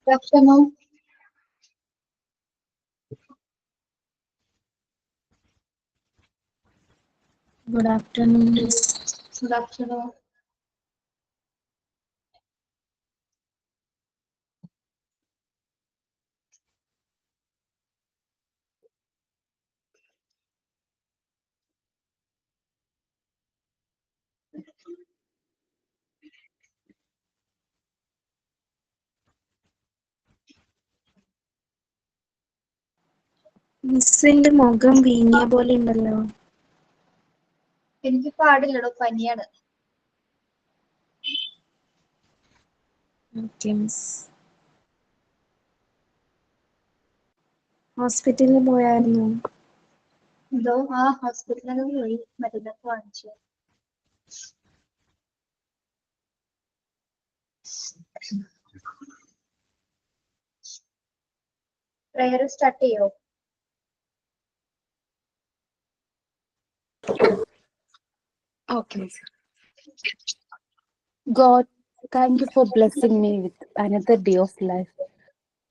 Good afternoon. Good afternoon. Good afternoon. മിസ്സിന്റെ മുഖം വീങ്ങിയ പോലെ ഉണ്ടല്ലോ. എനിക്ക് പാടില്ലടോ, പനിയാണ്. Okay miss. ഹോസ്പിറ്റലിൽ പോയായിരുന്നു? എന്തോ ഹോസ്പിറ്റലിൽ പോയി മരുന്നൊക്കെ വാങ്ങിച്ചു. പ്രയർ സ്റ്റാർട്ട് ചെയ്യോ? Okay. God, thank you for blessing me with another day of life.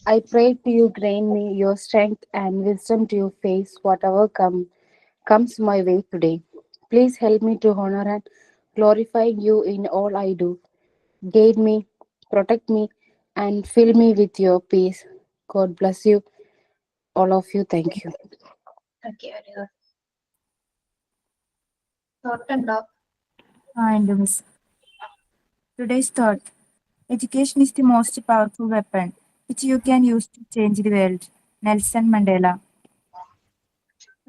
I pray to you grant me your strength and wisdom to face whatever comes my way today. Please help me to honor and glorify you in all I do. Guide me, protect me, and fill me with your peace. God bless you, all of you. Thank you. Okay, very good. തോട്ടുണ്ടോ? And Miss. Today's thought: education is the most powerful weapon which you can use to change the world. Nelson Mandela.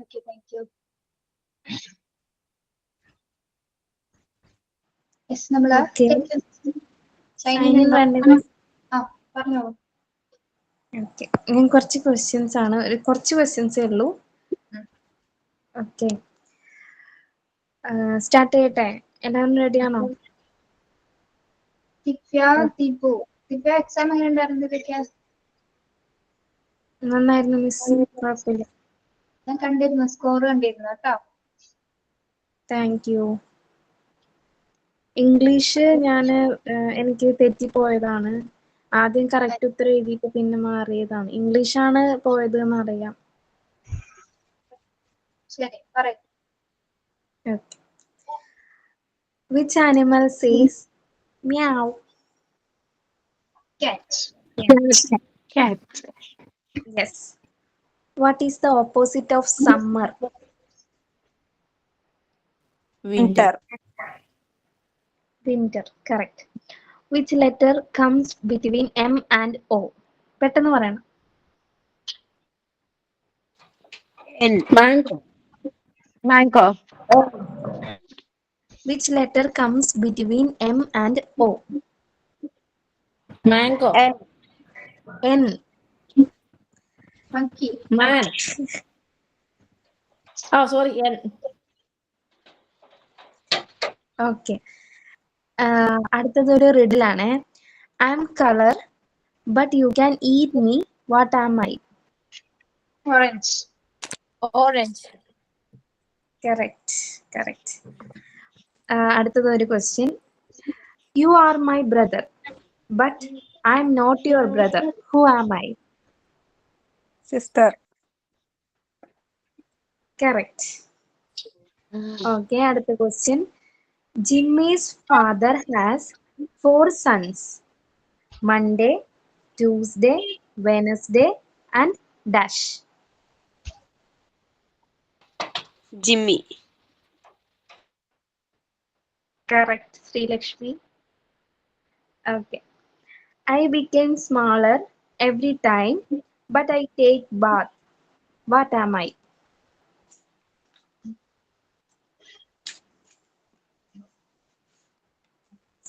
Okay, thank U. Yes, നമ്മള് Okay. Sign Sign in വേണ്ടേ miss? പറഞ്ഞോളൂ. Okay, ഞാൻ കുറച്ച് questions ആണ്, കുറച്ച് ക്വസ്റ്റ്യൻസേ ഉള്ളൂ. Okay, start ചെയ്യട്ടെ? എല്ലാവരും റെഡിയാണോ? ദിവ്യ എക്സാം എങ്ങനെ ഉണ്ടായിരുന്നു ദിവ്യ? നന്നായിരുന്നു മിസ്, കുഴപ്പമില്ല. ഞാൻ കണ്ടിരുന്നു, സ്കോർ കണ്ടിരുന്നു കേട്ടോ. Thank you. ഇംഗ്ലീഷ് എനിക്ക് തെറ്റിപ്പോയതാണ്. ആദ്യം കറക്റ്റ് ഉത്തരം എഴുതിയിട്ട് പിന്നെ മാറിയതാണ്. ഇംഗ്ലീഷാണ് പോയത് എന്നറിയാം. ശരി, പറയൂ. Okay. Which animal says meow? Catch. Cat. Yes. What is the opposite of summer? Winter. Winter. Correct. Which letter comes between M and O? പെട്ടെന്ന് പറയണം. Mango. Mango. Which letter comes between M and O? Mango. N. Monkey. Man. Oh, sorry. Okay. അടുത്തതൊരു riddle ആണ്. I am color, but you can eat me. What am I? Orange. Orange. Correct. അടുത്തതൊരു question. You are my brother, but I am not your brother. Who am I? Sister. Correct. Okay, അടുത്ത question. Jimmy's father has 4 sons. Monday, Tuesday, Wednesday, and dash. Jimmy. Correct, Sri Lakshmi. Okay. I became smaller every time, but I take bath. What am I?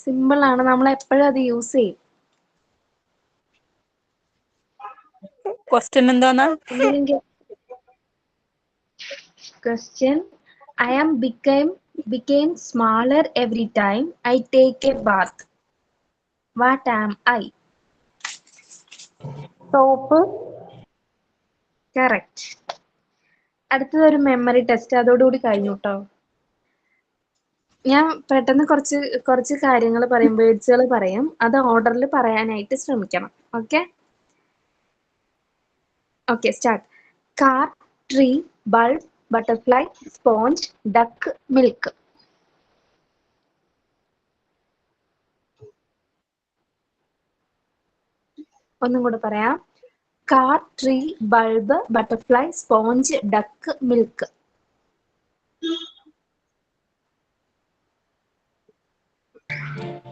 Simple ആണ്, നമ്മൾ എപ്പോഴും അത് use ചെയ്യും. Question എന്താണ്? Question. I am became smaller every time I take a bath. What am I? Soap. Correct. അടുത്തതൊരു memory test, അതോടുകൂടി കഴിഞ്ഞു കേട്ടോ. ഞാൻ പെട്ടെന്ന് കുറച്ച് കാര്യങ്ങൾ പറയും, വേർഡ്സുകൾ പറയും. അത് ഓർഡറിൽ പറയാനായിട്ട് ശ്രമിക്കണം. Okay? Okay, start. Car, tree, bulb, butterfly, sponge, duck, milk. ഒന്നും കൂടെ പറയാം. Car, tree, bulb, butterfly, sponge, duck, milk.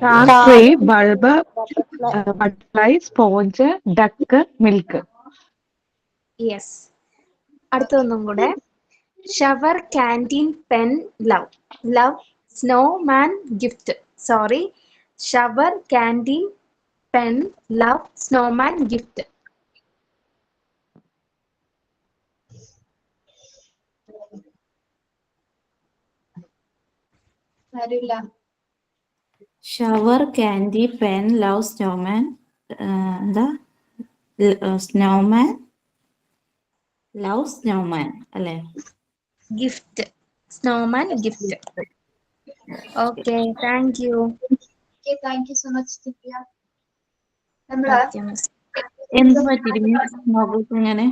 Car, tree, bulb, butterfly, sponge, duck, milk. Yes. അടുത്തൊന്നും കൂടെ. Shower, canteen, pen, love. Love, snowman, gift. Sorry, shower, canteen, pen, love, snowman, gift. ആരുമില്ല. Shower, candy, pen, love, snowman. എന്താ snowman, love, snowman അല്ലേ? Gift. Snowman, gift. Okay, thank you. Okay, thank you so much, Divya. നമ്മള് എന്ത് പറ്റിയിട്ട് ഇങ്ങനെ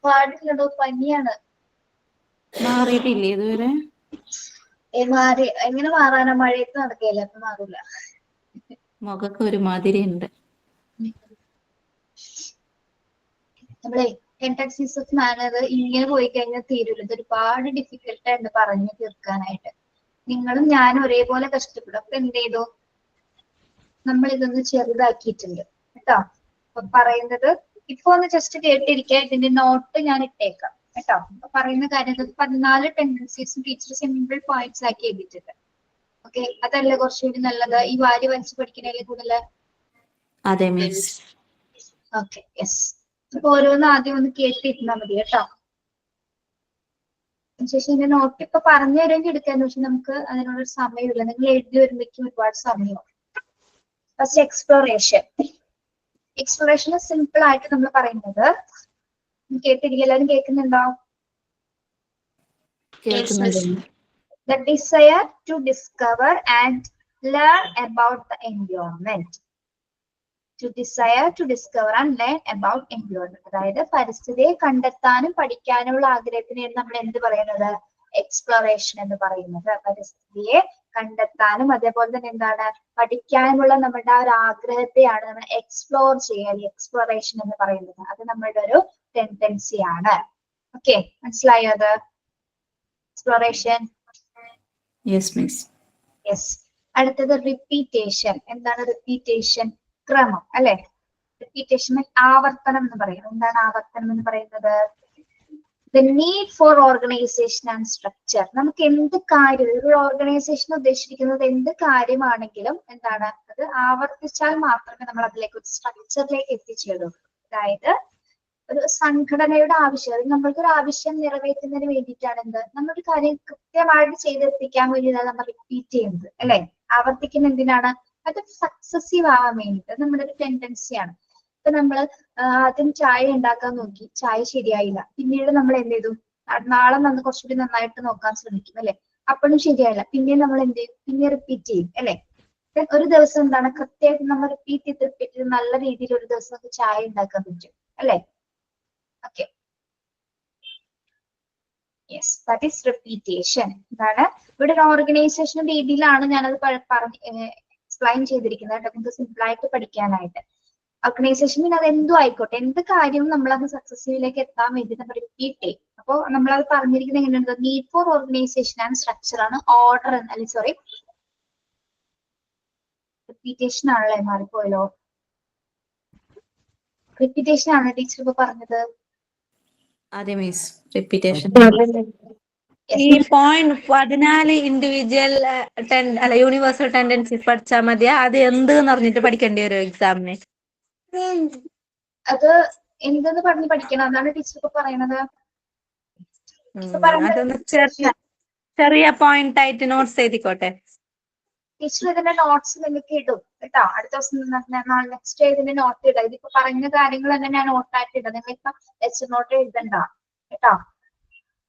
പാടില്ലടോ, പനിയാണ്. മാറിയിട്ടില്ലേ ഇതുവരെ? മാറി എങ്ങനെ മാറാനാ? മഴയത്ത് നടക്കുകയല്ലേ, അപ്പൊ മാറില്ല. മുഖക്ക് ഒരുമാതിരി ഉണ്ട്. നമ്മളെ ടെൻഡൻസീസ് ഓഫ് മാനർ ഇങ്ങനെ പോയി കഴിഞ്ഞാൽ തീരില്ല. ഇത് ഒരുപാട് ഡിഫിക്കൽട്ടായിട്ട് പറഞ്ഞു തീർക്കാനായിട്ട്. നിങ്ങളും ഞാനും ഒരേപോലെ കഷ്ടപ്പെടും. അപ്പൊ എന്ത് ചെയ്തു, നമ്മൾ ഇതൊന്ന് ചെറുതാക്കിയിട്ടുണ്ട് കേട്ടോ. അപ്പൊ പറയുന്നത് ഇപ്പൊ ഒന്ന് ജസ്റ്റ് കേട്ടിരിക്കുക. ഇതിന്റെ നോട്ട് ഞാൻ ഇട്ടേക്കാം കേട്ടോ. അപ്പൊ പറയുന്ന കാര്യങ്ങൾ 14 ടെൻഡൻസീസും ടീച്ചർ സിമ്പിൾ പോയിന്റ്സ് ആക്കി എഴുതിയിട്ടുണ്ട്. ഓക്കെ, അതല്ലേ കുറച്ചുകൂടി നല്ലത് ഈ വാരി വലിച്ചു പഠിക്കണേലെ കൂടുതൽ? അതെ മിസ്. Okay, yes. അപ്പൊ ഓരോന്ന് ആദ്യം ഒന്ന് കേട്ടിരുന്നാ മതി കേട്ടോ. അതിനുശേഷം ഇതിന്റെ നോട്ട് ഇപ്പൊ പറഞ്ഞു തരുമെങ്കിൽ എടുക്കാന്ന്, പക്ഷെ നമുക്ക് അതിനുള്ളൊരു സമയമില്ല. നിങ്ങൾ എഴുതി വരുമ്പോഴേക്കും ഒരുപാട് സമയമാവും. First exploration. എക്സ്പ്ലോറേഷൻ സിമ്പിൾ ആയിട്ട് നമ്മൾ പറയുന്നത്, കേട്ടിരിക്കുക, എല്ലാവരും കേൾക്കുന്നുണ്ടോ? The desire to discover and learn about the environment. To desire to discover and learn about environment. അതായത് പരിസ്ഥിതിയെ കണ്ടെത്താനും പഠിക്കാനുമുള്ള ആഗ്രഹത്തിനെയാണ് നമ്മൾ എന്ത് പറയുന്നത്? എക്സ്പ്ലോറേഷൻ എന്ന് പറയുന്നത്. പരിസ്ഥിതിയെ കണ്ടെത്താനും അതേപോലെ തന്നെ എന്താണ് പഠിക്കാനുമുള്ള നമ്മുടെ ആ ഒരു ആഗ്രഹത്തെയാണ് നമ്മൾ എക്സ്പ്ലോർ ചെയ്യുക, എക്സ്പ്ലോറേഷൻ എന്ന് പറയുന്നത്. അത് നമ്മളുടെ ഒരു ടെൻഡൻസി ആണ്. ഓക്കെ, മനസ്സിലായോ അത്? എക്സ്പ്ലോറേഷൻ. Yes miss. യെസ്. അടുത്തത് റിപ്പീറ്റേഷൻ. എന്താണ് റിപ്പീറ്റേഷൻ? ക്രമം അല്ലെ? റിപ്പീറ്റേഷൻ ആവർത്തനം എന്ന് പറയും. എന്താണ് ആവർത്തനം എന്ന് പറയുന്നത്? The need for organization and structure. നമുക്ക് എന്ത് കാര്യം, ഒരു ഓർഗനൈസേഷൻ ഉദ്ദേശിക്കുന്നത് എന്ത് കാര്യമാണെങ്കിലും എന്താണ് അത് ആവർത്തിച്ചാൽ മാത്രമേ നമ്മൾ അതിലേക്ക് ഒരു സ്ട്രക്ചറിലേക്ക് എത്തിച്ചേരൂ. അതായത് ഒരു സംഘടനയുടെ ആവശ്യം, അത് നമ്മൾക്കൊരു ആവശ്യം നിറവേറ്റുന്നതിന് വേണ്ടിയിട്ടാണ് എന്ത് നമ്മളൊരു കാര്യം കൃത്യമായിട്ട് ചെയ്തെത്തിക്കാൻ വേണ്ടിയിട്ടാണ് നമ്മൾ റിപ്പീറ്റ് ചെയ്യുന്നത് അല്ലെ? ആവർത്തിക്കുന്ന എന്തിനാണ്? അത് സക്സസീവ് ആവാൻ വേണ്ടിയിട്ട്. നമ്മുടെ ഒരു ടെൻഡൻസിയാണ്. ഇപ്പൊ നമ്മള് ആദ്യം ചായ ഉണ്ടാക്കാൻ നോക്കി, ചായ ശരിയായില്ല. പിന്നീട് നമ്മൾ എന്ത് ചെയ്തു? നാളെ നമ്മൾ കുറച്ചുകൂടി നന്നായിട്ട് നോക്കാൻ ശ്രമിക്കും അല്ലെ? അപ്പോഴും ശരിയായില്ല. പിന്നെ നമ്മൾ എന്ത് ചെയ്യും? പിന്നെ റിപ്പീറ്റ് ചെയ്യും അല്ലെ? ഒരു ദിവസം എന്താണ് കൃത്യമായിട്ട് നമ്മൾ റിപ്പീറ്റ് ചെയ്ത് നല്ല രീതിയിൽ ഒരു ദിവസം നമുക്ക് ചായ ഉണ്ടാക്കാൻ പറ്റും അല്ലെ? Okay, yes, that is repetition. എന്താണ് ഇവിടെ ഒരു ഓർഗനൈസേഷൻ രീതിയിലാണ് ഞാനത് എക്സ്പ്ലെയിൻ ചെയ്തിരിക്കുന്നത് കേട്ടോ, നിങ്ങൾക്ക് സിമ്പിൾ ആയിട്ട് പഠിക്കാനായിട്ട്. ഓർഗനൈസേഷൻ പിന്നെ അത് എന്തും ആയിക്കോട്ടെ, എന്ത് കാര്യവും നമ്മളത് സക്സസ്ഫുള്ളിലേക്ക് എത്താൻ വേണ്ടി നമ്മൾ റിപ്പീറ്റ് ചെയ്യും. അപ്പോൾ നമ്മളത് പറഞ്ഞിരിക്കുന്നത് എങ്ങനെയുണ്ട്? Need for organisation and structure ആണ്. ഓർഡർ അല്ലെ, സോറി, റിപ്പീറ്റേഷൻ ആണല്ലേ, മാറിപ്പോയല്ലോ. റിപ്പീറ്റേഷൻ ആണ് ടീച്ചർ ഇപ്പൊ പറഞ്ഞത്. അതെ മിസ്, റിപ്പീറ്റേഷൻ. ഈ പോയിന്റ് 14 ഇൻഡിവിജ്വൽ അല്ല യൂണിവേഴ്സൽ ടെൻഡൻസീസ് പഠിച്ചാൽ മതിയാ? അത് എന്ത് പറഞ്ഞിട്ട് പഠിക്കേണ്ടി വരും എക്സാമിന്? അത് എന്തെന്ന് പറഞ്ഞ് പഠിക്കണം, അതാണ് ടീച്ചർ ഇപ്പൊ പറയണത്. അതൊന്ന് ചെറിയ പോയിന്റ് ആയിട്ട് നോട്ട്സ് എഴുതിക്കോട്ടെ. ടീച്ചർ ഇതിന്റെ നോട്ട്സ് നിങ്ങൾക്ക് ഇടും കേട്ടോ. അടുത്ത ദിവസം നെക്സ്റ്റ് ഇതിന്റെ നോട്ട് ഇടാം. ഇതിപ്പോ പറഞ്ഞ കാര്യങ്ങൾ തന്നെ ഞാൻ നോട്ടായിട്ട് ഇടാം. നിങ്ങളിപ്പോ ലെക്ചർ നോട്ട് എഴുതണ്ട കേട്ടോ.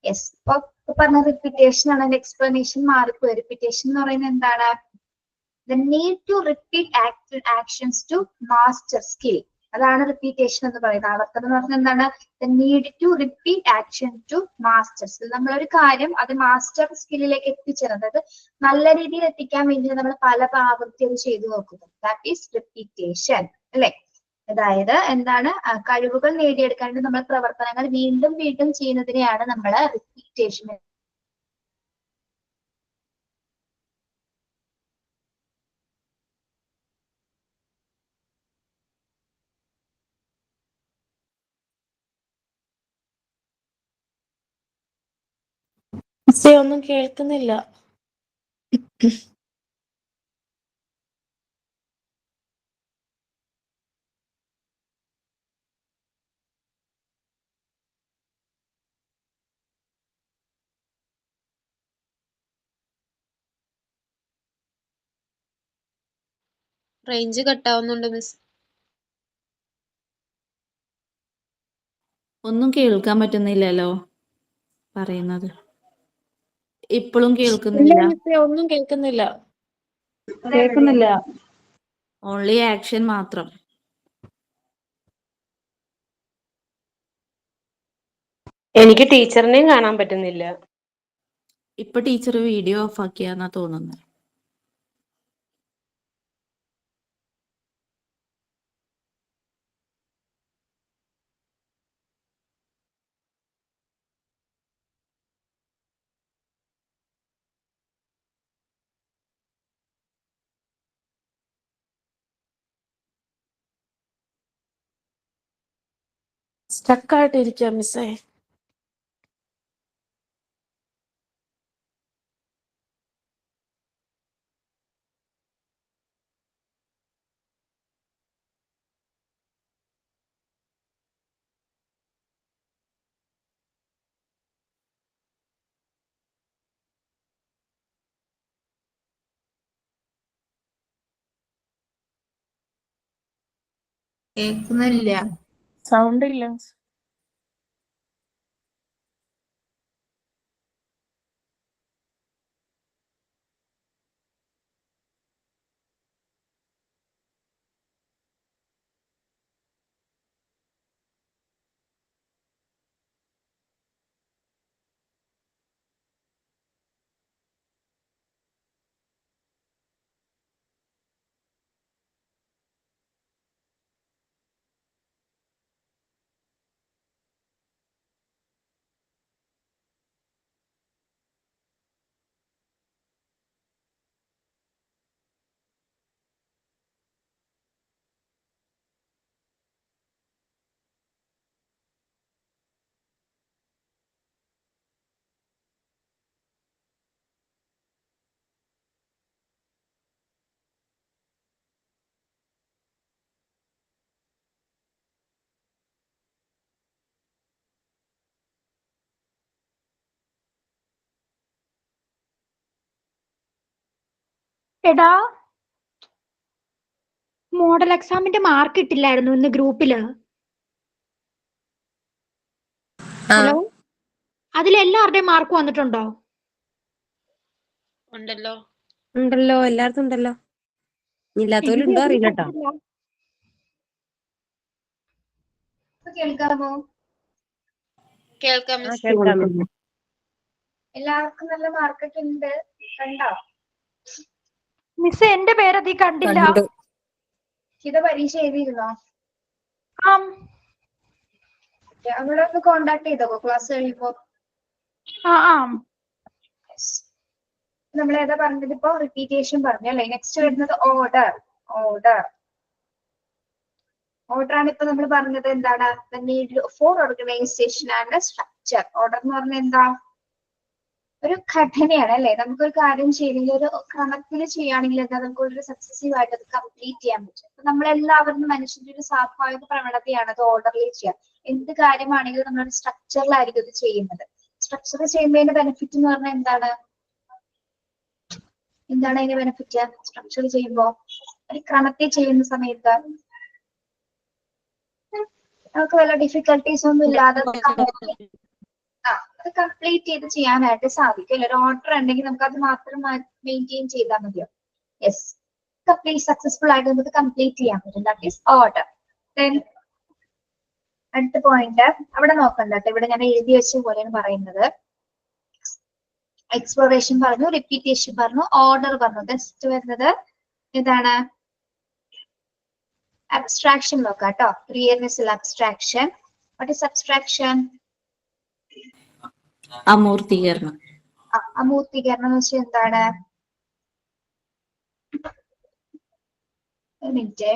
യെസ്, ഇപ്പൊ പറഞ്ഞ റിപ്പീറ്റേഷൻ ആണ്. അതിന്റെ എക്സ്പ്ലനേഷൻ മാറിപ്പോയി. റിപ്പീറ്റേഷൻ എന്ന് പറയുന്നത് എന്താണ്? The need to repeat actions to master skill. അതാണ് റിപ്പീറ്റേഷൻ എന്ന് പറയുന്നത്. ആവർത്തനം എന്ന് പറഞ്ഞാൽ എന്താണ്? The need to repeat action to master skill. നമ്മളൊരു കാര്യം അത് മാസ്റ്റർ സ്കില്ലിലേക്ക് എത്തിച്ചേരും, അതായത് നല്ല രീതിയിൽ എത്തിക്കാൻ വേണ്ടി നമ്മൾ പല ആവർത്തി അത് ചെയ്തു നോക്കുന്നു. ദാറ്റ് ഈസ് റിപ്പീറ്റേഷൻ അല്ലെ? അതായത് എന്താണ്? കഴിവുകൾ നേടിയെടുക്കാൻ വേണ്ടി നമ്മൾ പ്രവർത്തനങ്ങൾ വീണ്ടും വീണ്ടും ചെയ്യുന്നതിനെയാണ് നമ്മൾ റിപ്പീറ്റേഷൻ. ഒന്നും കേൾക്കുന്നില്ല. റേഞ്ച് കട്ടാവുന്നുണ്ട് മിസ്. ഒന്നും കേൾക്കാൻ പറ്റുന്നില്ലല്ലോ പറയുന്നത്. ഇപ്പോഴും കേൾക്കുന്നില്ല. ഒന്നും കേൾക്കുന്നില്ല. കേൾക്കുന്നില്ല. ഓൺലി ആക്ഷൻ മാത്രം. എനിക്ക് ടീച്ചറിനെയും കാണാൻ പറ്റുന്നില്ല. ഇപ്പൊ ടീച്ചർ വീഡിയോ ഓഫ് ആക്കിയാന്നാ തോന്നുന്നത്. സ്റ്റക്കായിട്ടിരിക്കാം മിസ്സേ. കേൾക്കുന്നില്ല. സൗണ്ട് ഇല്ല. എടാ, മോഡൽ എക്സാമിന്റെ മാർക്ക് ഇട്ടില്ലായിരുന്നു ഇന്ന് ഗ്രൂപ്പില്. ഹലോ, അതിലെല്ലാവരുടെയും മാർക്ക് വന്നിട്ടുണ്ടോ? ഉണ്ടല്ലോ. ഉണ്ടല്ലോ, എല്ലായിടത്തും ഉണ്ടല്ലോ. ഇല്ലാത്തവരുണ്ടോ അറിയില്ല കേട്ടോ. കേൾക്കാമോ? കേൾക്കാം മിസ്. കേൾക്കാം മിസ്. എല്ലാവർക്കും നല്ല മാർക്കൊക്കെ ഉണ്ട്. കണ്ടോ? മിസ്, എന്റെ പേരതി കണ്ടില്ല. കണ്ടു. ഇത് പരീക്ഷ എഴുതിയിരുന്നോ? ആം. അവിടെ ഒന്ന് കോണ്ടാക്ട് ചെയ്തോ ക്ലാസ് കഴിയുമ്പോ? നമ്മൾ ഏതാ പറഞ്ഞത് ഇപ്പൊ? റിപ്പീറ്റേഷൻ പറഞ്ഞു അല്ലെ? നെക്സ്റ്റ് വരുന്നത് ഓർഡർ. ഓർഡർ ആണ് ഇപ്പൊ നമ്മൾ പറഞ്ഞത്. എന്താണ്? Four organisation and structure. Order എന്ന് പറഞ്ഞാൽ എന്താ? ഒരു ഘടനയാണ് അല്ലെ? നമുക്കൊരു കാര്യം ചെയ്യണമെങ്കിൽ ഒരു ക്രമത്തിൽ ചെയ്യുകയാണെങ്കിൽ എന്താ, നമുക്ക് ഒരു സക്സസീവ് ആയിട്ട് അത് കംപ്ലീറ്റ് ചെയ്യാൻ പറ്റും. അപ്പൊ നമ്മളെല്ലാവരും മനുഷ്യന്റെ ഒരു സ്വാഭാവിക പ്രവണതയാണ് അത് ഓർഡറിൽ ചെയ്യുക. എന്ത് കാര്യമാണെങ്കിലും നമ്മളൊരു സ്ട്രക്ചറിലായിരിക്കും ഇത് ചെയ്യുന്നത്. സ്ട്രക്ചർ ചെയ്യുന്നതിന്റെ ബെനിഫിറ്റ് എന്ന് പറഞ്ഞാൽ എന്താണ്? അതിന്റെ ബെനിഫിറ്റ്? സ്ട്രക്ചർ ചെയ്യുമ്പോ ഒരു ക്രമത്തിൽ ചെയ്യുന്ന സമയത്ത് നമുക്ക് വല്ല ഡിഫിക്കൽട്ടീസ് ഒന്നും ഇല്ലാതെ അത് കംപ്ലീറ്റ് ചെയ്ത് ചെയ്യാനായിട്ട് സാധിക്കും അല്ലെ? ഒരു ഓർഡർ ഉണ്ടെങ്കിൽ നമുക്ക് അത് മാത്രം മെയിൻറ്റെയിൻ ചെയ്താൽ മതിയോ? യെസ്, കംപ്ലീറ്റ് സക്സസ്ഫുൾ ആയിട്ട് നമുക്ക് കംപ്ലീറ്റ് ചെയ്യാൻ പറ്റും. That is order. Then അടുത്ത പോയിന്റ് അവിടെ നോക്കണ്ട കേട്ടോ, ഇവിടെ ഞാൻ എഴുതി വെച്ച പോലെയാണ് പറയുന്നത്. എക്സ്പ്ലോറേഷൻ പറഞ്ഞു, റിപ്പീറ്റേഷൻ പറഞ്ഞു, ഓർഡർ പറഞ്ഞു. നെക്സ്റ്റ് വരുന്നത് ഇതാണ് അബ്സ്ട്രാക്ഷൻ നോക്കാം കേട്ടോ. Clearness abstraction. What is abstraction? അമൂർത്തീകരണം. അമൂർത്തീകരണം എന്ന് വെച്ചാൽ എന്താണ്? ഒരു മിനിറ്റ്.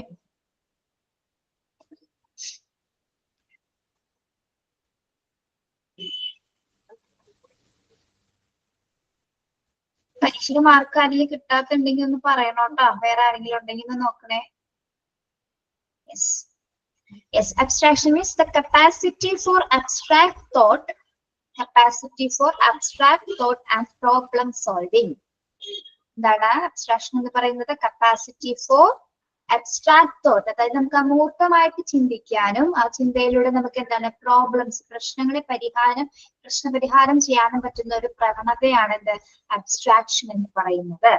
പരീക്ഷയ്ക്ക് മാർക്ക് ആരെങ്കിലും കിട്ടാത്തുണ്ടെങ്കിൽ ഒന്ന് പറയണോട്ടോ. വേറെ ആരെങ്കിലും ഉണ്ടെങ്കിൽ ഒന്ന് നോക്കണേ. Yes, abstraction means the capacity for abstract thought and problem solving. എന്താണ് abstraction എന്ന് പറയുന്നത്? capacity for abstract thought, അതായത് നമുക്ക് അമൂർത്തമായിട്ട് ചിന്തിക്കാനും ആ ചിന്തയിലൂടെ നമുക്ക് എന്താണ് പ്രോബ്ലംസ്, പ്രശ്നപരിഹാരം ചെയ്യാനും പറ്റുന്ന ഒരു പ്രവണതയാണ് എന്ത്? abstraction എന്ന് പറയുന്നത്.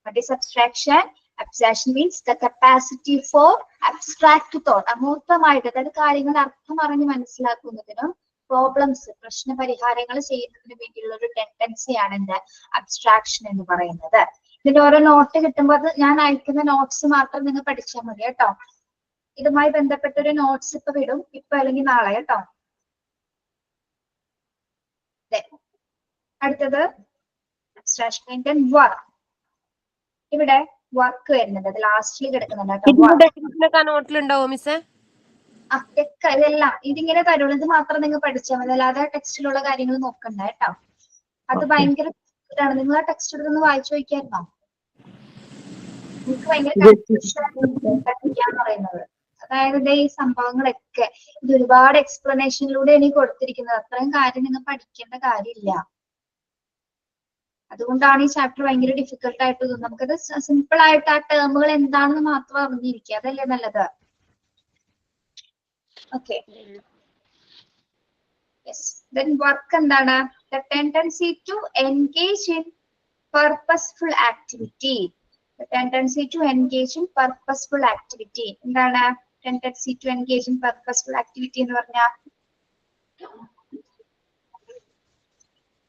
What is abstraction? Abstraction means the capacity for abstract thought. അമൂർത്തമായിട്ട്, അതായത് കാര്യങ്ങൾ അർത്ഥം അറിഞ്ഞ് മനസ്സിലാക്കുന്നതിനും പ്രോബ്ലംസ്, പ്രശ്നപരിഹാരങ്ങൾ ചെയ്യുന്നതിന് വേണ്ടിയുള്ള ഒരു ടെൻഡൻസിയാണ് എന്ത്? അബ്സ്ട്രാക്ഷൻ എന്ന് പറയുന്നത്. ഇതിന്റെ ഓരോ നോട്ട് കിട്ടുമ്പോൾ അത് ഞാൻ അയക്കുന്ന നോട്ട്സ് മാത്രം നിങ്ങൾ പഠിച്ചാൽ മതി കേട്ടോ. ഇതുമായി ബന്ധപ്പെട്ട ഒരു നോട്ട്സ് ഇപ്പൊ വിടും, ഇപ്പൊ അല്ലെങ്കിൽ നാളെ കേട്ടോ. അടുത്തത് അബ്സ്ട്രാക്ഷൻ വർക്ക്. ഇവിടെ വർക്ക് വരുന്നുണ്ട്, അത് ലാസ്റ്റിൽ കിടക്കുന്നുണ്ട് കേട്ടോ. നോട്ടിലുണ്ടാവോ മിസ്സേ? ഇതെല്ലാം ഇതിങ്ങനെ തരുള്ളൂ, ഇത് മാത്രം നിങ്ങൾ പഠിച്ചാൽ മതി, അല്ലാതെ ടെക്സ്റ്റിലുള്ള കാര്യങ്ങൾ നോക്കണ്ട കേട്ടോ. അത് ഭയങ്കര ഇതാണ്. നിങ്ങൾ ആ ടെക്സ്റ്റ് എടുത്തൊന്ന് വായിച്ചു നോക്കിയായിരുന്നോ? എനിക്ക് ഭയങ്കര കൺഫ്യൂഷൻ പറയുന്നത്. അതായത് ഈ സംഭവങ്ങളൊക്കെ ഇത് ഒരുപാട് എക്സ്പ്ലനേഷനിലൂടെ എനിക്ക് കൊടുത്തിരിക്കുന്നത്. അത്രയും കാര്യം നിങ്ങൾ പഠിക്കേണ്ട കാര്യമില്ല. അതുകൊണ്ടാണ് ഈ ചാപ്റ്റർ ഭയങ്കര ഡിഫിക്കൽട്ട് ആയിട്ട് തോന്നുന്നത്. നമുക്കത് സിമ്പിൾ ആയിട്ട് ആ ടേമുകൾ എന്താണെന്ന് മാത്രം അറിഞ്ഞിരിക്കുക, അതല്ലേ നല്ലത്. ഓക്കെ. യെസ്. ദെൻ വർക്ക് എന്താണ്? The tendency to engage in purposeful activity. The tendency to engage in purposeful activity. എന്താണ് tendency to engage in purposeful activity എന്ന് പറഞ്ഞാൽ?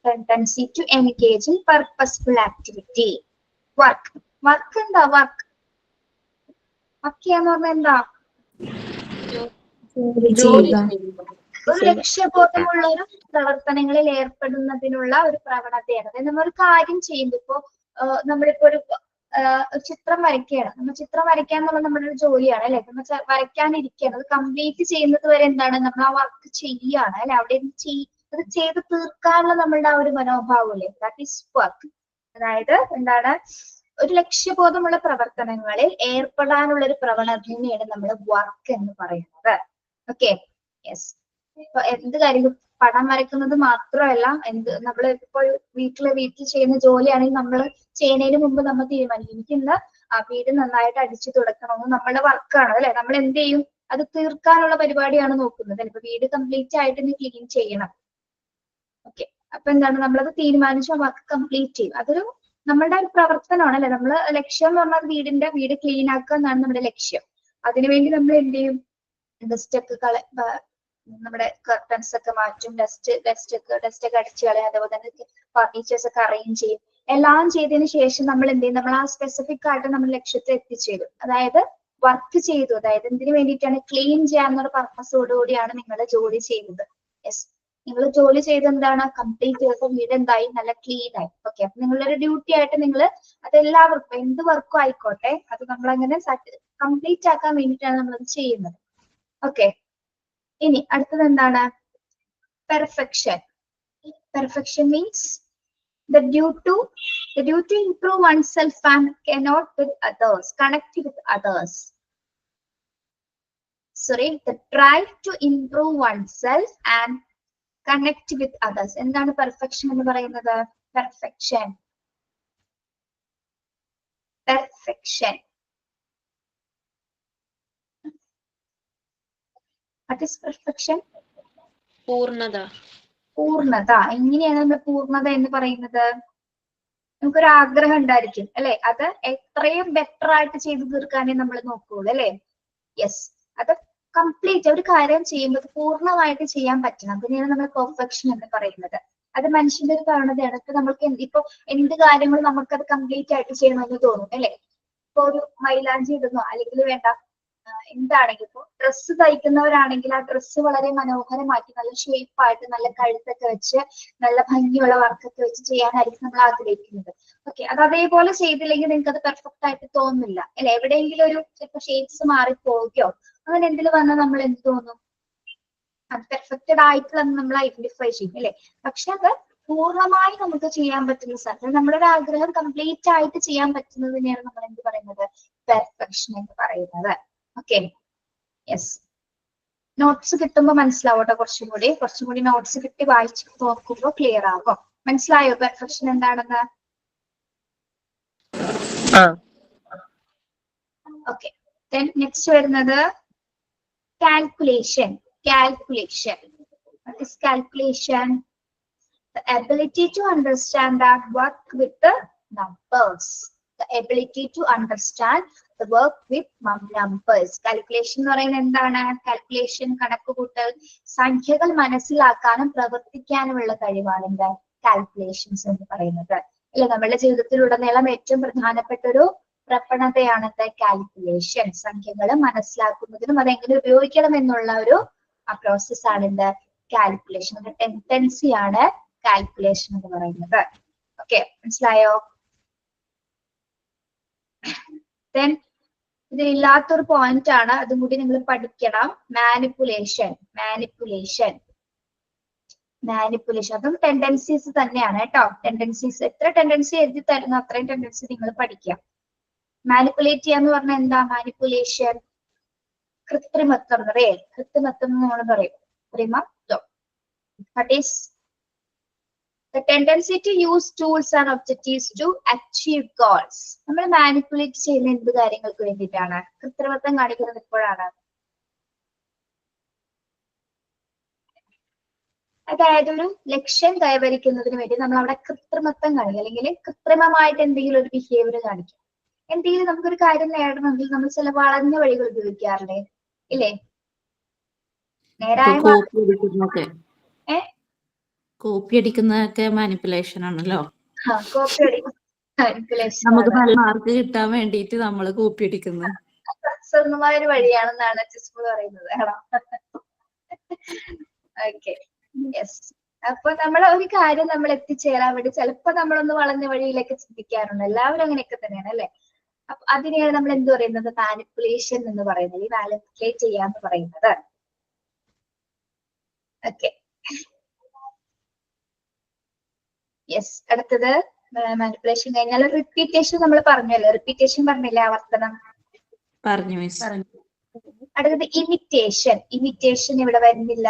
Tendency to engage in purposeful activity. Work. Work എന്താ? Work ചെയ്യാന്ന് പറഞ്ഞാൽ എന്താ? ഒരു ലക്ഷ്യബോധമുള്ള ഒരു പ്രവർത്തനങ്ങളിൽ ഏർപ്പെടുന്നതിനുള്ള ഒരു പ്രവണതയാണ്. അതായത് നമ്മൾ ഒരു കാര്യം ചെയ്യുമ്പോൾ, ഇപ്പോ നമ്മളിപ്പോ ഒരു ചിത്രം വരയ്ക്കുകയാണ്. നമ്മൾ ചിത്രം വരയ്ക്കുക എന്നുള്ളത് നമ്മുടെ ഒരു ജോലിയാണ് അല്ലെ. നമ്മൾ വരയ്ക്കാനിരിക്കുകയാണ്, അത് കംപ്ലീറ്റ് ചെയ്യുന്നത് വരെ എന്താണ് നമ്മൾ ആ വർക്ക് ചെയ്യാണ് അല്ലെ. അവിടെ അത് ചെയ്ത് തീർക്കാനുള്ള നമ്മളുടെ ആ ഒരു മനോഭാവമില്ലേ, ദാറ്റ് ഈസ് വർക്ക്. അതായത് എന്താണ്? ഒരു ലക്ഷ്യബോധമുള്ള പ്രവർത്തനങ്ങളിൽ ഏർപ്പെടാനുള്ള ഒരു പ്രവണതയാണ് നമ്മൾ വർക്ക് എന്ന് പറയുന്നത്. ഓക്കെ. യെസ്. ഇപ്പൊ എന്ത് കാര്യം, പടം വരയ്ക്കുന്നത് മാത്രമല്ല, നമ്മൾ ഇപ്പൊ വീട്ടിൽ ചെയ്യുന്ന ജോലിയാണെങ്കിൽ നമ്മൾ ചെയ്യുന്നതിന് മുമ്പ് നമ്മൾ തീരുമാനിക്കും എനിക്ക് ഇന്ന് ആ വീട് നന്നായിട്ട് അടിച്ചു തുടക്കണമെന്ന്. നമ്മുടെ വർക്കാണ് അല്ലെ. നമ്മൾ എന്ത് ചെയ്യും? അത് തീർക്കാനുള്ള പരിപാടിയാണ് നോക്കുന്നത്. ഇപ്പൊ വീട് കംപ്ലീറ്റ് ആയിട്ട് ഇന്ന് ക്ലീൻ ചെയ്യണം. ഓക്കെ. അപ്പൊ എന്താണ്? നമ്മളത് തീരുമാനിച്ചു വർക്ക് കംപ്ലീറ്റ് ചെയ്യും. അതൊരു നമ്മളുടെ ഒരു പ്രവർത്തനമാണ് അല്ലെ. നമ്മള് ലക്ഷ്യം എന്ന് പറഞ്ഞാൽ വീട് ക്ലീൻ ആക്കുക എന്നാണ് നമ്മുടെ ലക്ഷ്യം. അതിനുവേണ്ടി നമ്മൾ എന്ത് ചെയ്യും? ഡസ്റ്റ് ഒക്കെ നമ്മുടെ കർട്ടൻസ് ഒക്കെ മാറ്റും, ഡസ്റ്റ് ഒക്കെ അടിച്ചു കളയും, അതേപോലെ തന്നെ ഫർണിച്ചേഴ്സ് ഒക്കെ അറേഞ്ച് ചെയ്യും. എല്ലാം ചെയ്തതിനു ശേഷം നമ്മൾ എന്ത് ചെയ്യും? നമ്മൾ ആ സ്പെസിഫിക് ആയിട്ട് നമ്മൾ ലക്ഷ്യത്തിൽ എത്തിച്ചേരും. അതായത് വർക്ക് ചെയ്തു. അതായത് എന്തിനു വേണ്ടിയിട്ടാണ്? ക്ലീൻ ചെയ്യാന്നുള്ള പർപ്പസോടുകൂടിയാണ് നിങ്ങൾ ജോലി ചെയ്യുന്നത്. യെസ്. നിങ്ങൾ ജോലി ചെയ്ത് എന്താണ്? കംപ്ലീറ്റ് ചെയ്തപ്പോൾ വീട് എന്തായി? നല്ല ക്ലീൻ ആയി. ഓക്കെ. അപ്പൊ നിങ്ങളുടെ ഒരു ഡ്യൂട്ടി ആയിട്ട് നിങ്ങൾ അതെല്ലാവർക്കും എന്ത് വർക്കും ആയിക്കോട്ടെ അത് നമ്മളങ്ങനെ കംപ്ലീറ്റ് ആക്കാൻ വേണ്ടിയിട്ടാണ് നമ്മളത് ചെയ്യുന്നത്. ഓക്കെ. ഇനി അടുത്തത് എന്താണ്? Perfection. Perfection means the due to improve oneself and connect with others. Sorry, the drive to improve oneself and connect with others. എന്താണ് പെർഫെക്ഷൻ എന്ന് പറയുന്നത്? പെർഫെക്ഷൻ. What is perfection? പൂർണ്ണത. എങ്ങനെയാണ് നമ്മൾ പൂർണ്ണത എന്ന് പറയുന്നത്? നമുക്കൊരു ആഗ്രഹം ഉണ്ടായിരിക്കും അല്ലെ, അത് എത്രയും ബെറ്റർ ആയിട്ട് ചെയ്തു തീർക്കാനേ നമ്മൾ നോക്കുള്ളൂ അല്ലെ. യെസ്. അത് കംപ്ലീറ്റ് ഒരു കാര്യം ചെയ്യുമ്പോൾ പൂർണ്ണമായിട്ട് ചെയ്യാൻ പറ്റണം. അതിനെയാണ് നമ്മൾ പെർഫെക്ഷൻ എന്ന് പറയുന്നത്. അത് മനുഷ്യന്റെ ഒരു പ്രവണതയാണ്. ഇപ്പൊ നമുക്ക് ഇപ്പൊ എന്ത് കാര്യങ്ങളും നമുക്കത് കംപ്ലീറ്റ് ആയിട്ട് ചെയ്യണമെന്ന് തോന്നും അല്ലെ. ഇപ്പൊ ഒരു മൈലാഞ്ചി ഇടുന്നോ അല്ലെങ്കിൽ വേണ്ട എന്താണെങ്കിൽ ഇപ്പൊ ഡ്രസ്സ് തയ്ക്കുന്നവരാണെങ്കിൽ ആ ഡ്രസ്സ് വളരെ മനോഹരമാക്കി നല്ല ഷേപ്പായിട്ട് നല്ല കഴുത്തൊക്കെ വെച്ച് നല്ല ഭംഗിയുള്ള വർക്കൊക്കെ വെച്ച് ചെയ്യാനായിരിക്കും നമ്മൾ ആഗ്രഹിക്കുന്നത്. ഓക്കെ, അത് അതേപോലെ ചെയ്തില്ലെങ്കിൽ നിങ്ങൾക്ക് അത് പെർഫെക്റ്റ് ആയിട്ട് തോന്നുന്നില്ല അല്ലെ. എവിടെയെങ്കിലും ഒരു ചിലപ്പോൾ ഷേപ്സ് മാറിപ്പോവുകയോ അങ്ങനെ എന്തെങ്കിലും വന്നാൽ നമ്മൾ എന്ത് തോന്നും, അത് പെർഫെക്റ്റഡ് ആയിട്ടുള്ളതെന്ന് നമ്മൾ ഐഡന്റിഫൈ ചെയ്യും അല്ലെ. പക്ഷെ അത് പൂർണ്ണമായി നമുക്ക് ചെയ്യാൻ പറ്റുന്ന സാധനം, നമ്മുടെ ഒരു ആഗ്രഹം കംപ്ലീറ്റ് ആയിട്ട് ചെയ്യാൻ പറ്റുന്നതിനെയാണ് നമ്മൾ എന്ത് പറയുന്നത്, പെർഫെക്ഷൻ എന്ന് പറയുന്നത്. Okay, yes. നോട്ട്സ് കിട്ടുമ്പോൾ മനസ്സിലാവട്ടെ, കുറച്ചും കൂടി നോട്ട്സ് കിട്ടി വായിച്ച് നോക്കുമ്പോൾ ക്ലിയർ ആകും. മനസ്സിലായോ പെർഫെക്ഷൻ എന്താണെന്ന്? ഓക്കെ, നെക്സ്റ്റ് വരുന്നത് calculation. What is calculation? The ability to understand that work with the numbers. Calculation എന്ന് പറയുന്നത് എന്താണ്? കാൽക്കുലേഷൻ, കണക്കുകൂട്ടൽ, സംഖ്യകൾ മനസ്സിലാക്കാനും പ്രവർത്തിക്കാനുമുള്ള കഴിവാണ് എന്താ കാൽക്കുലേഷൻസ് എന്ന് പറയുന്നത് അല്ലെ. നമ്മുടെ ജീവിതത്തിലുടനീളം ഏറ്റവും പ്രധാനപ്പെട്ട ഒരു പ്രവണതയാണ് കാൽക്കുലേഷൻ. സംഖ്യകൾ മനസ്സിലാക്കുന്നതിനും അതെങ്ങനെ ഉപയോഗിക്കണം എന്നുള്ള ഒരു പ്രോസസ് ആണ് എന്ത് കാൽക്കുലേഷൻ. ഒരു ടെൻഡൻസി ആണ് കാൽക്കുലേഷൻ എന്ന് പറയുന്നത്. ഓക്കെ, മനസ്സിലായോ? ദെൻ ഇതിലില്ലാത്തൊരു പോയിന്റ് ആണ്, അതും കൂടി നിങ്ങൾ പഠിക്കണം. മാനിപ്പുലേഷൻ. അതും ടെൻഡൻസീസ് തന്നെയാണ് കേട്ടോ. ടെൻഡൻസീസ് എത്ര ടെൻഡൻസി എഴുതി തരുന്നു അത്രയും ടെൻഡൻസി നിങ്ങൾ പഠിക്കുക. മാനിപ്പുലേറ്റ് ചെയ്യാന്ന് പറഞ്ഞാൽ എന്താ? മാനിപ്പുലേഷൻ കൃത്രിമത്വം പറയേ, കൃത്രിമത്വം എന്ന് നമ്മൾ പറയും. കൃത്രിമത്വം. That is the tendency to use tools and objectives to achieve goals. നമ്മൾ മാനിപ്പുലേറ്റ് ചെയ്യുന്ന എന്ത് കാര്യങ്ങൾക്ക് വേണ്ടിയിട്ടാണ്? കൃത്രിമത്വം കാണിക്കുന്നത് എപ്പോഴാണ്? അതായത് ഒരു ലക്ഷ്യം കൈവരിക്കുന്നതിന് വേണ്ടി നമ്മൾ അവിടെ കൃത്രിമത്വം കാണിക്കും, അല്ലെങ്കിൽ കൃത്രിമമായിട്ട് എന്തെങ്കിലും ഒരു ബിഹേവിയർ കാണിക്കും. എന്തെങ്കിലും നമുക്കൊരു കാര്യം നേടണമെങ്കിൽ നമ്മൾ ചില വളഞ്ഞ വഴികൾ ഉപയോഗിക്കാറില്ലേ, ഇല്ലേ? നേരായ കോപ്പി അടിക്കുന്നതൊക്കെ മാനിപ്പുലേഷൻ ആണല്ലോ. കോപ്പി അടിക്കും, മാനിപ്പുലേഷൻ. നമുക്ക് നല്ല മാർക്ക് കിട്ടാൻ വേണ്ടിയിട്ട് നമ്മൾ കോപ്പി അടിക്കുന്നത് സ്വന്തമായ ഒരു വഴിയാണെന്നാണ് ജിസ്മു പറയുന്നത്. ആണോ? Okay, yes. അപ്പൊ നമ്മൾ ഒരു കാര്യം നമ്മൾ എത്തിച്ചേരാൻ വേണ്ടി ചിലപ്പോ നമ്മളൊന്ന് വളഞ്ഞ വഴിയിലേക്ക് ചിന്തിക്കാറുണ്ട്. എല്ലാവരും അങ്ങനെയൊക്കെ തന്നെയാണ് അല്ലെ. അപ്പൊ അതിനെയാണ് നമ്മൾ എന്ത് പറയുന്നത്? മാനിപ്പുലേഷൻ എന്ന് പറയുന്നത്, ഈ മാനിപ്പുലേറ്റ് ചെയ്യാന്ന് പറയുന്നത്. Okay, yes. അടുത്തത് മാനിപ്പുലേഷൻ കഴിഞ്ഞാൽ റിപ്പീറ്റേഷൻ നമ്മൾ പറഞ്ഞല്ലോ. റിപ്പീറ്റേഷൻ പറഞ്ഞില്ലേ, ആവർത്തനം പറഞ്ഞു മിസ്. അടുത്തത് ഇമിറ്റേഷൻ ഇവിടെ വരുന്നില്ല.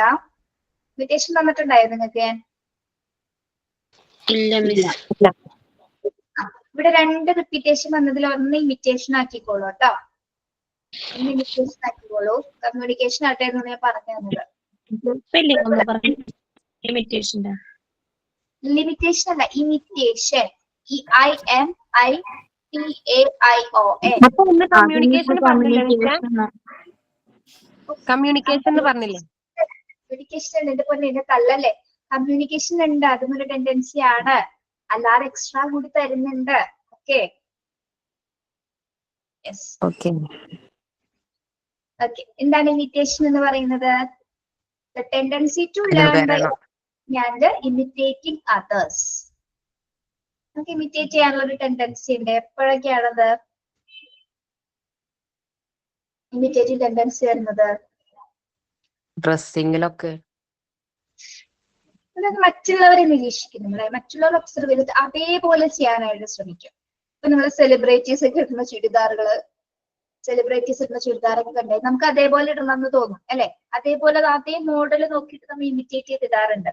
ഇമിറ്റേഷൻ വന്നിട്ടുണ്ടായോ നിങ്ങൾക്ക്? ഇവിടെ രണ്ട് റിപ്പീറ്റേഷൻ വന്നതിൽ ഒന്ന് ഇമിറ്റേഷൻ ആക്കിക്കോളൂ കേട്ടോ. ഒന്ന് ഇമിറ്റേഷൻ ആക്കിക്കോളൂ. കമ്മ്യൂണിക്കേഷൻ ആട്ടെ എന്ന് ഞാൻ പറഞ്ഞു തന്നത്. ലിമിറ്റേഷൻ അല്ല, ഇമിറ്റേഷൻ. IMITAION. കമ്മ്യൂണിക്കേഷൻ പറഞ്ഞില്ലേ? കമ്മ്യൂണിക്കേഷൻ ഉണ്ട്. എന്റെ പൊന്നെ, എന്റെ തല്ലല്ലേ. കമ്മ്യൂണിക്കേഷൻ ഉണ്ട്, അതും ഒരു ടെൻഡൻസി ആണ്. അല്ലാതെ എക്സ്ട്രാ കൂടി തരുന്നുണ്ട്. ഓക്കെ, എന്താണ് ഇമിറ്റേഷൻ എന്ന് പറയുന്നത്? The tendency to learn by and imitating others. നമുക്ക് ഇമിറ്റേറ്റ് ചെയ്യാനുള്ള ഒരു ടെൻഡൻസി ഉണ്ട്. എപ്പോഴൊക്കെയാണത് ഇമിറ്റേറ്റിംഗ് ടെൻഡൻസി വരുന്നത്? ഡ്രസ്സിങ്ങിലൊക്കെ. അതായത് മറ്റുള്ളവരെ നിരീക്ഷിക്കും, നമ്മളെ മറ്റുള്ളവർ ഒബ്സർവ് ചെയ്തിട്ട് അതേപോലെ ചെയ്യാനായിട്ട് ശ്രമിക്കും. ഇപ്പൊ നമ്മള് സെലിബ്രിറ്റീസ് ഒക്കെ ഇടുന്ന ചുരിദാറൊക്കെ കണ്ടേ നമുക്ക് അതേപോലെ ഇടണമെന്ന് തോന്നും അല്ലെ. അതേപോലെ അതേ മോഡൽ നോക്കിയിട്ട് നമ്മൾ ഇമിറ്റേറ്റ് ചെയ്തിടാറുണ്ട്.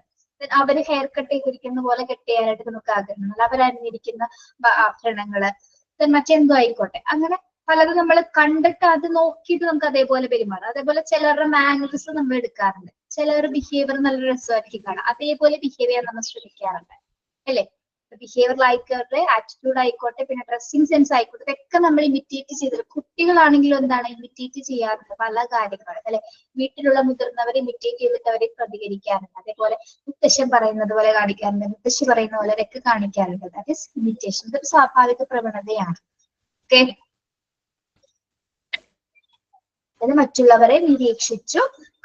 അവര് ഹെയർ കട്ട് ചെയ്തിരിക്കുന്ന പോലെ കട്ട് ചെയ്യാനായിട്ട് നമുക്ക് ആഗ്രഹങ്ങൾ, അവരണിഞ്ഞിരിക്കുന്ന ആഭരണങ്ങള്, മറ്റെന്തോ ആയിക്കോട്ടെ. അങ്ങനെ പലതും നമ്മൾ കണ്ടിട്ട് അത് നോക്കിയിട്ട് നമുക്ക് അതേപോലെ പെരുമാറാം. അതേപോലെ ചിലരുടെ മാനേഴ്സ് നമ്മൾ എടുക്കാറുണ്ട്. ചിലവരുടെ ബിഹേവിയർ നല്ല രസമായിരിക്കും കാണാം, അതേപോലെ ബിഹേവ് ചെയ്യാൻ നമ്മൾ ശ്രമിക്കാറുണ്ട് അല്ലെ. ബിഹേവിയർ ആയിക്കോട്ടെ, ആറ്റിറ്റ്യൂഡ് ആയിക്കോട്ടെ, പിന്നെ ഡ്രസ്സിങ് സെൻസ് ആയിക്കോട്ടെ, ഇതൊക്കെ നമ്മൾ ഇമിറ്റേറ്റ് ചെയ്തിട്ട് കുട്ടികളാണെങ്കിലും എന്താണ് ഇമിറ്റേറ്റ് ചെയ്യാറുണ്ട് പല കാര്യങ്ങളും അല്ലെ. വീട്ടിലുള്ള മുതിർന്നവരെ ഇമിറ്റേറ്റ് ചെയ്തിട്ട് അവരെ പ്രതികരിക്കാറുണ്ട്. അതേപോലെ മുത്തശ്ശൻ പറയുന്നത് പോലെ കാണിക്കാറുണ്ട്, മുത്തശ്ശി പറയുന്ന പോലെ ഒക്കെ കാണിക്കാറുണ്ട്. That is imitation. ഇതൊരു സ്വാഭാവിക പ്രവണതയാണ്. ഓക്കെ, അത് മറ്റുള്ളവരെ നിരീക്ഷിച്ചു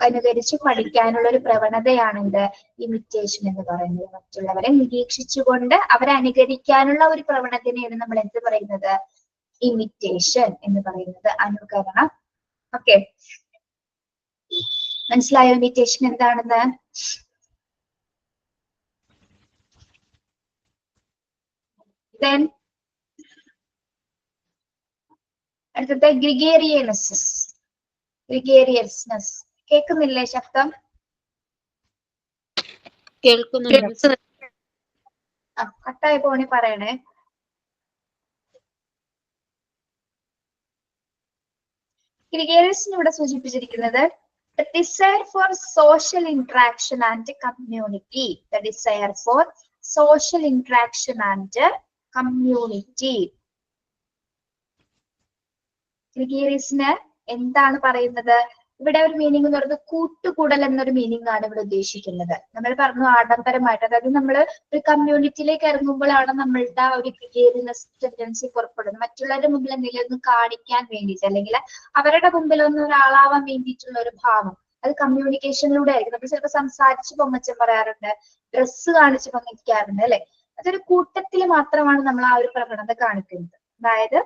അനുകരിച്ചു പഠിക്കാനുള്ള ഒരു പ്രവണതയാണ് എന്ത് ഇമിറ്റേഷൻ എന്ന് പറയുന്നത്. മറ്റുള്ളവരെ നിരീക്ഷിച്ചുകൊണ്ട് അവരെ അനുകരിക്കാനുള്ള ഒരു പ്രവണതയാണ് നമ്മൾ എന്ത് പറയുന്നത് ഇമിറ്റേഷൻ എന്ന് പറയുന്നത്. അനുകരണം. ഓക്കെ, മനസ്സിലായോ ഇമിറ്റേഷൻ എന്താണെന്ന്? Then അടുത്തത് ഗ്രിഗേറിയസ്നെസ്. കേൾക്കുന്നില്ലേ ശബ്ദം? കേൾക്കുന്നുണ്ട്. കട്ടായി പോണി പറയണേ. ഗ്രിഗേറിയസിന് ഇവിടെ സൂചിപ്പിച്ചിരിക്കുന്നത് the desire for social interaction and community. The desire for social interaction and community. ഗ്രിഗേറിയസിന് എന്താണ് പറയുന്നത്? ഇവിടെ ഒരു മീനിങ് എന്ന് പറയുന്നത് കൂട്ടുകൂടൽ എന്നൊരു മീനിങ് ആണ് ഇവിടെ ഉദ്ദേശിക്കുന്നത്. നമ്മൾ പറഞ്ഞു ആഡംബരമായിട്ട്, അതായത് നമ്മൾ ഒരു കമ്മ്യൂണിറ്റിയിലേക്ക് ഇറങ്ങുമ്പോഴാണ് നമ്മളുടെ ആ ഒരു ഗ്രിഗേറിയസ് ടെൻഡൻസി പുറപ്പെടുന്നത്. മറ്റുള്ളവരുടെ മുമ്പിൽ എന്തെങ്കിലും ഒന്ന് കാണിക്കാൻ വേണ്ടിയിട്ട്, അല്ലെങ്കിൽ അവരുടെ മുമ്പിൽ ഒന്ന് ഒരാളാവാൻ വേണ്ടിയിട്ടുള്ള ഒരു ഭാവം, അത് കമ്മ്യൂണിക്കേഷനിലൂടെ ആയിരിക്കും. നമ്മൾ ചിലപ്പോൾ സംസാരിച്ച് പൊങ്ങച്ചം പറയാറുണ്ട്, ഡ്രസ്സ് കാണിച്ച് പൊങ്ങിക്കാറുണ്ട് അല്ലെ. അതൊരു കൂട്ടത്തിൽ മാത്രമാണ് നമ്മൾ ആ ഒരു പ്രവണത കാണിക്കുന്നത്. അതായത്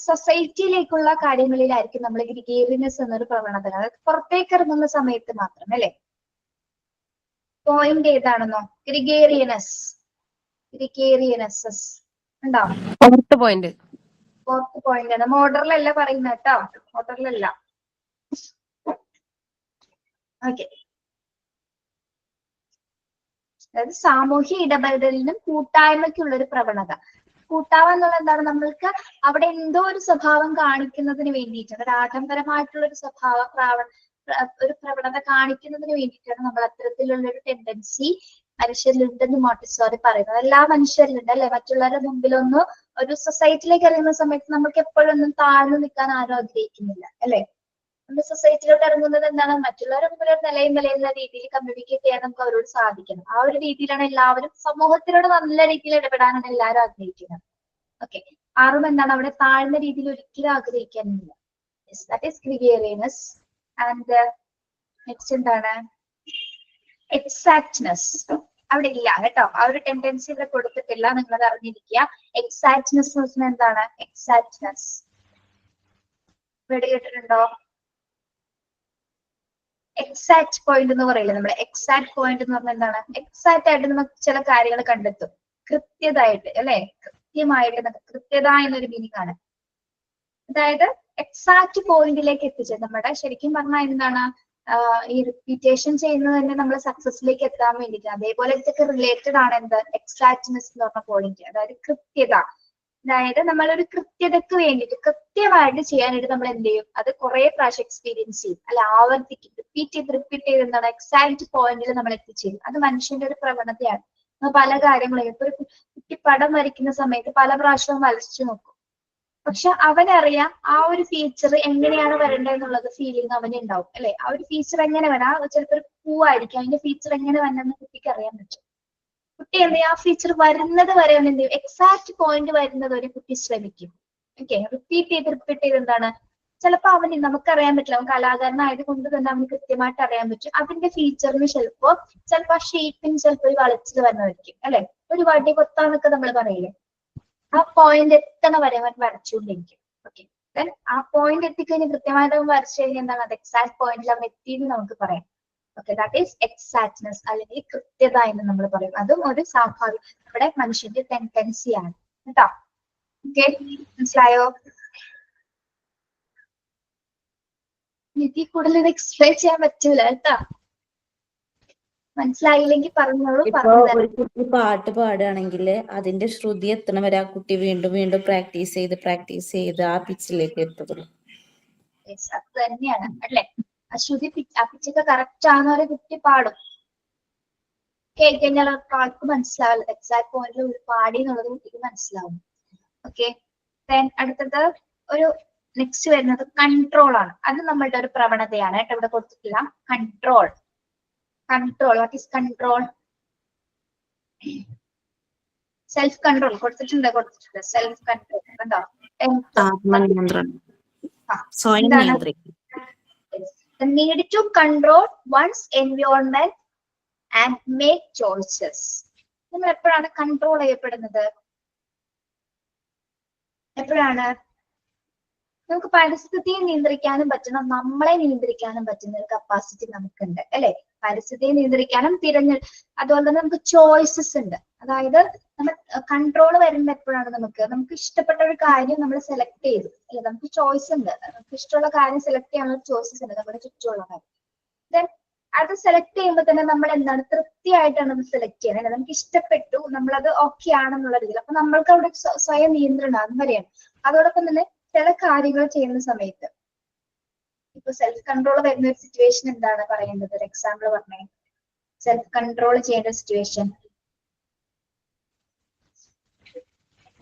സൊസൈറ്റിയിലേക്കുള്ള കാര്യങ്ങളിലായിരിക്കും നമ്മൾ ഗ്രിഗേറിയസ് എന്നൊരു പ്രവണത, അതായത് പുറത്തേക്ക് ഇറങ്ങുന്ന സമയത്ത് മാത്രം അല്ലെ. പോയിന്റ് ഏതാണെന്നോ? ഗ്രിഗേറിയനസസ് ഉണ്ടാവും. ഫോർത്ത് പോയിന്റ് ആണ്. മോഡറിലല്ല പറയുന്നത് കേട്ടോ, മോഡറിലല്ല. ഓക്കെ, അതായത് സാമൂഹ്യ ഇടപെടലിനും കൂട്ടായ്മയ്ക്കുള്ള ഒരു പ്രവണത. കൂട്ടായ്മ എന്നുള്ളത് എന്താണ്? നമ്മൾക്ക് അവിടെ എന്തോ ഒരു സ്വഭാവം കാണിക്കുന്നതിന് വേണ്ടിയിട്ട്, ഒരു ആഡംബരമായിട്ടുള്ള ഒരു ഒരു പ്രവണത കാണിക്കുന്നതിന് വേണ്ടിയിട്ടാണ് നമ്മൾ അത്തരത്തിലുള്ള ഒരു ടെൻഡൻസി മനുഷ്യരിലുണ്ടെന്ന് മോണ്ടിസോറി പറയുന്നത്. എല്ലാ മനുഷ്യരിലുണ്ട് അല്ലെ. മറ്റുള്ളവരുടെ മുമ്പിലൊന്നും ഒരു സൊസൈറ്റിയിലേക്ക് ഇറങ്ങുന്ന സമയത്ത് നമുക്ക് എപ്പോഴൊന്നും താഴ്ന്നു നിൽക്കാൻ ആരും ആഗ്രഹിക്കുന്നില്ല അല്ലെ. നമ്മൾ സൊസൈറ്റിയിലോട്ട് ഇറങ്ങുന്നത് എന്താണ്? മറ്റുള്ളവരുടെ മുമ്പിൽ ഒരു നിലയും വിലയുന്ന രീതിയിൽ കമ്മ്യൂണിക്കേറ്റ് ചെയ്യാൻ നമുക്ക് അവരോട് സാധിക്കണം. ആ ഒരു രീതിയിലാണ് എല്ലാവരും സമൂഹത്തിനോട് നല്ല രീതിയിൽ ഇടപെടാനാണ് എല്ലാവരും ആഗ്രഹിക്കുന്നത്. ഓക്കെ, ആരും എന്താണ് അവിടെ താഴ്ന്ന രീതിയിൽ ഒരിക്കലും ആഗ്രഹിക്കാനില്ല. That is gregariousness. And next എന്താണ്? എക്സാക്ട്നെസ്. അവിടെ ഇല്ല കേട്ടോ, ആ ഒരു ടെൻഡൻസി ഇവിടെ കൊടുത്തിട്ടില്ല, നിങ്ങളത് അറിഞ്ഞിരിക്കുക. എക്സാക്ട്നെസ് എന്ന് വെച്ചാൽ എന്താണ്? എക്സാക്ട്നെസ് ഇവിടെ കേട്ടിട്ടുണ്ടോ? എക്സാക്ട് പോയിന്റ് എന്ന് പറയില്ല നമ്മള്. എക്സാക്ട് പോയിന്റ് എന്ന് പറഞ്ഞാൽ എന്താണ്? എക്സാക്ട് ആയിട്ട് നമുക്ക് ചില കാര്യങ്ങൾ കണ്ടെത്തും, കൃത്യതായിട്ട് അല്ലെ. കൃത്യമായിട്ട്, കൃത്യത എന്നൊരു മീനിങ് ആണ്. അതായത് എക്സാക്ട് പോയിന്റിലേക്ക് എത്തിച്ചത് നമ്മുടെ ശരിക്കും പറഞ്ഞാൽ എന്താണ്? ഈ റിപ്പീറ്റേഷൻ ചെയ്യുന്നത് തന്നെ നമ്മൾ സക്സസിലേക്ക് എത്താൻ വേണ്ടിയിട്ട്. അതേപോലെ ഇതൊക്കെ റിലേറ്റഡ് ആണ് എന്ത്? എക്സാക്ട്നെസ് എന്ന് പറഞ്ഞ പോയിന്റ്, അതായത് കൃത്യത. അതായത് നമ്മളൊരു കൃത്യതക്ക് വേണ്ടിയിട്ട് കൃത്യമായിട്ട് ചെയ്യാനായിട്ട് നമ്മൾ എന്ത് ചെയ്യും? അത് കുറെ പ്രാവശ്യം എക്സ്പീരിയൻസ് ചെയ്യും അല്ലെ, ആവർത്തിക്കും, റിപ്പീറ്റ് ചെയ്ത് എന്താണ്? എക്സാക്ട് പോയിന്റിൽ നമ്മൾ എത്തിച്ചേരും. അത് മനുഷ്യന്റെ ഒരു പ്രവണതയാണ്. പല കാര്യങ്ങളും ഇപ്പൊ ഒരു കുട്ടി പടം വരയ്ക്കുന്ന സമയത്ത് പല പ്രാവശ്യവും വരച്ചു നോക്കും. പക്ഷെ അവനറിയാം ആ ഒരു ഫീച്ചർ എങ്ങനെയാണ് വരേണ്ടതെന്നുള്ളത് ഫീലിംഗ് അവന് ഉണ്ടാവും അല്ലെ. ആ ഒരു ഫീച്ചർ എങ്ങനെ വരാം, ചിലപ്പോൾ ഒരു പൂവായിരിക്കും, അതിന്റെ ഫീച്ചർ എങ്ങനെ വരണമെന്ന് കുട്ടിക്ക് അറിയാൻ പറ്റും. കുട്ടി എന്ത് ചെയ്യും? ആ ഫീച്ചർ വരുന്നത് വരെ അവൻ എന്ത് ചെയ്യും? എക്സാക്ട് പോയിന്റ് വരുന്നത് വരെ കുട്ടി ശ്രമിക്കും. ഓക്കെ, റിപ്പീറ്റ് ചെയ്ത് എന്താണ്? ചിലപ്പോൾ അവന് നമുക്കറിയാൻ പറ്റില്ല, അവൻ കലാകാരനായത് കൊണ്ട് തന്നെ അവന് കൃത്യമായിട്ട് അറിയാൻ പറ്റും അതിന്റെ ഫീച്ചറിന്. ചിലപ്പോ ആ ഷേപ്പിന് ചിലപ്പോൾ ഒരു വളച്ചിൽ വന്നതായിരിക്കും അല്ലെ. ഒരു വടി കൊത്താന്നൊക്കെ നമ്മൾ പറയില്ലേ, ആ പോയിന്റ് എത്തണ വരെ അവൻ വരച്ചുകൊണ്ടിരിക്കും. ഓക്കെ, ദെൻ ആ പോയിന്റ് എത്തിക്കഴിഞ്ഞ് കൃത്യമായിട്ട് അവൻ വരച്ചു കഴിഞ്ഞാൽ എന്താണ്? അത് എക്സാക്ട് പോയിന്റിൽ അവൻ എത്തിയെന്ന് നമുക്ക് പറയാം. ഓക്കെ, ദാറ്റ് ഈസ് എക്സാക്ട്നെസ് അല്ലെങ്കിൽ കൃത്യത എന്ന് നമ്മൾ പറയും. അതും ഒരു സ്വാഭാവിക നമ്മുടെ മനുഷ്യന്റെ ടെൻഡൻസിയാണ് കേട്ടോ. ഓക്കെ, മനസ്സിലായോ? ഇതിൽ കൂടുതൽ ഇത് എക്സ്പ്ലെയിൻ ചെയ്യാൻ പറ്റൂല കേട്ടോ. മനസ്സിലായില്ലെങ്കിൽ പറഞ്ഞോളൂ. ഇപ്പൊ ഒരു കുട്ടി പാട്ട് പാടുകയാണെങ്കിൽ അതിന്റെ ശ്രുതി എത്തണ വരെ ആ കുട്ടി വീണ്ടും വീണ്ടും പ്രാക്ടീസ് ചെയ്ത് ആ പിച്ചിലേക്ക് എത്തുള്ളൂ. അത് തന്നെയാണ് അല്ലെ. ആ ശ്രുതി ആ പിച്ചൊക്കെ കറക്റ്റ് ആണെന്ന് കുട്ടി പാടും. കേൾക്കഴിഞ്ഞാൽ ആൾക്ക് മനസ്സിലാവില്ല എക്സാക്ട് പോയിന്റിൽ ഒരു പാടി എന്നുള്ളത് കുട്ടിക്ക് മനസ്സിലാവും. ഓക്കെ, അടുത്തത് ഒരു നെക്സ്റ്റ് വരുന്നത് കൺട്രോൾ ആണ്. അത് നമ്മളുടെ ഒരു പ്രവണതയാണ് കേട്ടോ, ഇവിടെ കൊടുത്തിട്ടില്ല. Control, what is control? Self control കൊടുത്തിട്ടുണ്ട്. സെൽഫ് കൺട്രോൾ കണ്ടോ? The need to control one's environment and make choices. നമ്മൾ എപ്പോഴാണ് കൺട്രോൾ ചെയ്യപ്പെടുന്നത്? എപ്പോഴാണ്? നമുക്ക് പരിസ്ഥിതിയെ നിയന്ത്രിക്കാനും പറ്റണം, നമ്മളെ നിയന്ത്രിക്കാനും പറ്റുന്ന ഒരു കപ്പാസിറ്റി നമുക്കുണ്ട് അല്ലെ? പരിസ്ഥിതിയെ നിയന്ത്രിക്കാനും അതുപോലെ തന്നെ നമുക്ക് ചോയ്സസ് ഉണ്ട്. അതായത് നമ്മൾ കൺട്രോൾ വരുന്ന എപ്പോഴാണ്? നമുക്ക് ഇഷ്ടപ്പെട്ട ഒരു കാര്യം നമ്മൾ സെലക്ട് ചെയ്തു അല്ലെ? നമുക്ക് ചോയ്സ് ഉണ്ട്, നമുക്ക് ഇഷ്ടമുള്ള കാര്യം സെലക്ട് ചെയ്യാനുള്ള ചോയ്സസ് ഉണ്ട് നമ്മുടെ ചുറ്റുമുള്ള കാര്യം. ദെൻ അത് സെലക്ട് ചെയ്യുമ്പോൾ തന്നെ നമ്മൾ എന്താണ് തൃപ്തിയായിട്ടാണ് അത് സെലക്ട് ചെയ്യുന്നത് അല്ലെ? നമുക്ക് ഇഷ്ടപ്പെട്ടു, നമ്മളത് ഓക്കെ ആണെന്നുള്ള രീതിയിൽ. അപ്പൊ നമ്മൾക്ക് അവിടെ സ്വയം നിയന്ത്രണം അത് വരെയാണ്. അതോടൊപ്പം തന്നെ ചില കാര്യങ്ങൾ ചെയ്യുന്ന സമയത്ത് ഇപ്പൊ സെൽഫ് കൺട്രോൾ വരുന്ന ഒരു സിറ്റുവേഷൻ എന്താണ് പറയുന്നത്? ഒരു എക്സാമ്പിൾ പറഞ്ഞേ. സെൽഫ് കൺട്രോൾ ചെയ്യേണ്ട സിറ്റുവേഷൻ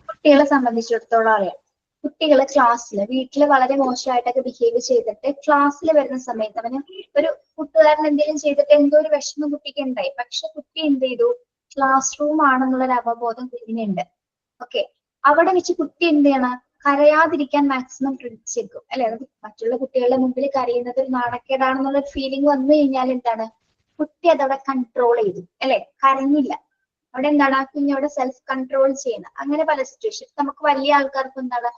കുട്ടികളെ സംബന്ധിച്ചിടത്തോളം അറിയാം. കുട്ടികള് ക്ലാസ്സിൽ വീട്ടിൽ വളരെ മോശമായിട്ടൊക്കെ ബിഹേവ് ചെയ്തിട്ട് ക്ലാസ്സിൽ വരുന്ന സമയത്ത് അവന് ഒരു കൂട്ടുകാരൻ എന്തെങ്കിലും ചെയ്തിട്ട് എന്തോ ഒരു വിഷമം കുട്ടിക്ക് ഉണ്ടായി. പക്ഷെ കുട്ടി എന്ത് ചെയ്തു? ക്ലാസ് റൂം ആണെന്നുള്ള ഒരു അവബോധം കുഞ്ഞിനുണ്ട്. ഓക്കെ, അവിടെ വെച്ച് കുട്ടി എന്ത് ചെയ്യണം? കരയാതിരിക്കാൻ മാക്സിമം ശ്രമിച്ചേക്കും അല്ലെ? മറ്റുള്ള കുട്ടികളുടെ മുമ്പിൽ കരയുന്നത് ഒരു നാണക്കേടാണെന്നുള്ള ഫീലിംഗ് വന്നു കഴിഞ്ഞാൽ എന്താണ്? കുട്ടി അതവിടെ കൺട്രോൾ ചെയ്തു അല്ലെ? കരഞ്ഞില്ല. അവിടെ എന്താണ്? ആ കുഞ്ഞവിടെ സെൽഫ് കൺട്രോൾ ചെയ്യണം. അങ്ങനെ പല സിറ്റുവേഷൻ നമുക്ക് വലിയ ആൾക്കാർക്ക് എന്താണ്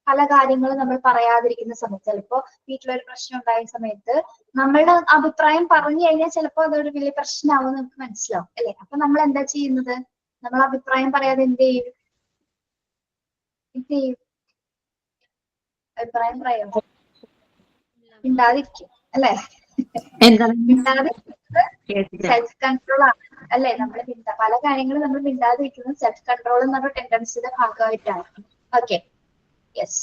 പല കാര്യങ്ങളും നമ്മൾ പറയാതിരിക്കുന്ന സമയത്ത്, ചിലപ്പോ വീട്ടിലൊരു പ്രശ്നം ഉണ്ടായ സമയത്ത് നമ്മളുടെ അഭിപ്രായം പറഞ്ഞു കഴിഞ്ഞാൽ ചിലപ്പോൾ അതൊരു വലിയ പ്രശ്നമാവും നമുക്ക് മനസ്സിലാവും അല്ലെ? അപ്പൊ നമ്മൾ എന്താ ചെയ്യുന്നത്? നമ്മൾ അഭിപ്രായം പറയാതെ എന്ത് ചെയ്യും? അഭിപ്രായം പറയാം, മിണ്ടാതിരിക്കും അല്ലെ? സെൽഫ് കൺട്രോൾ ആണ് അല്ലെ? നമ്മൾ പല കാര്യങ്ങളും നമ്മൾ മിണ്ടാതിരിക്കുന്നത് സെൽഫ് കൺട്രോൾ എന്ന് പറഞ്ഞ ടെൻഡൻസിയുടെ ഭാഗമായിട്ടാണ്. Okay, yes.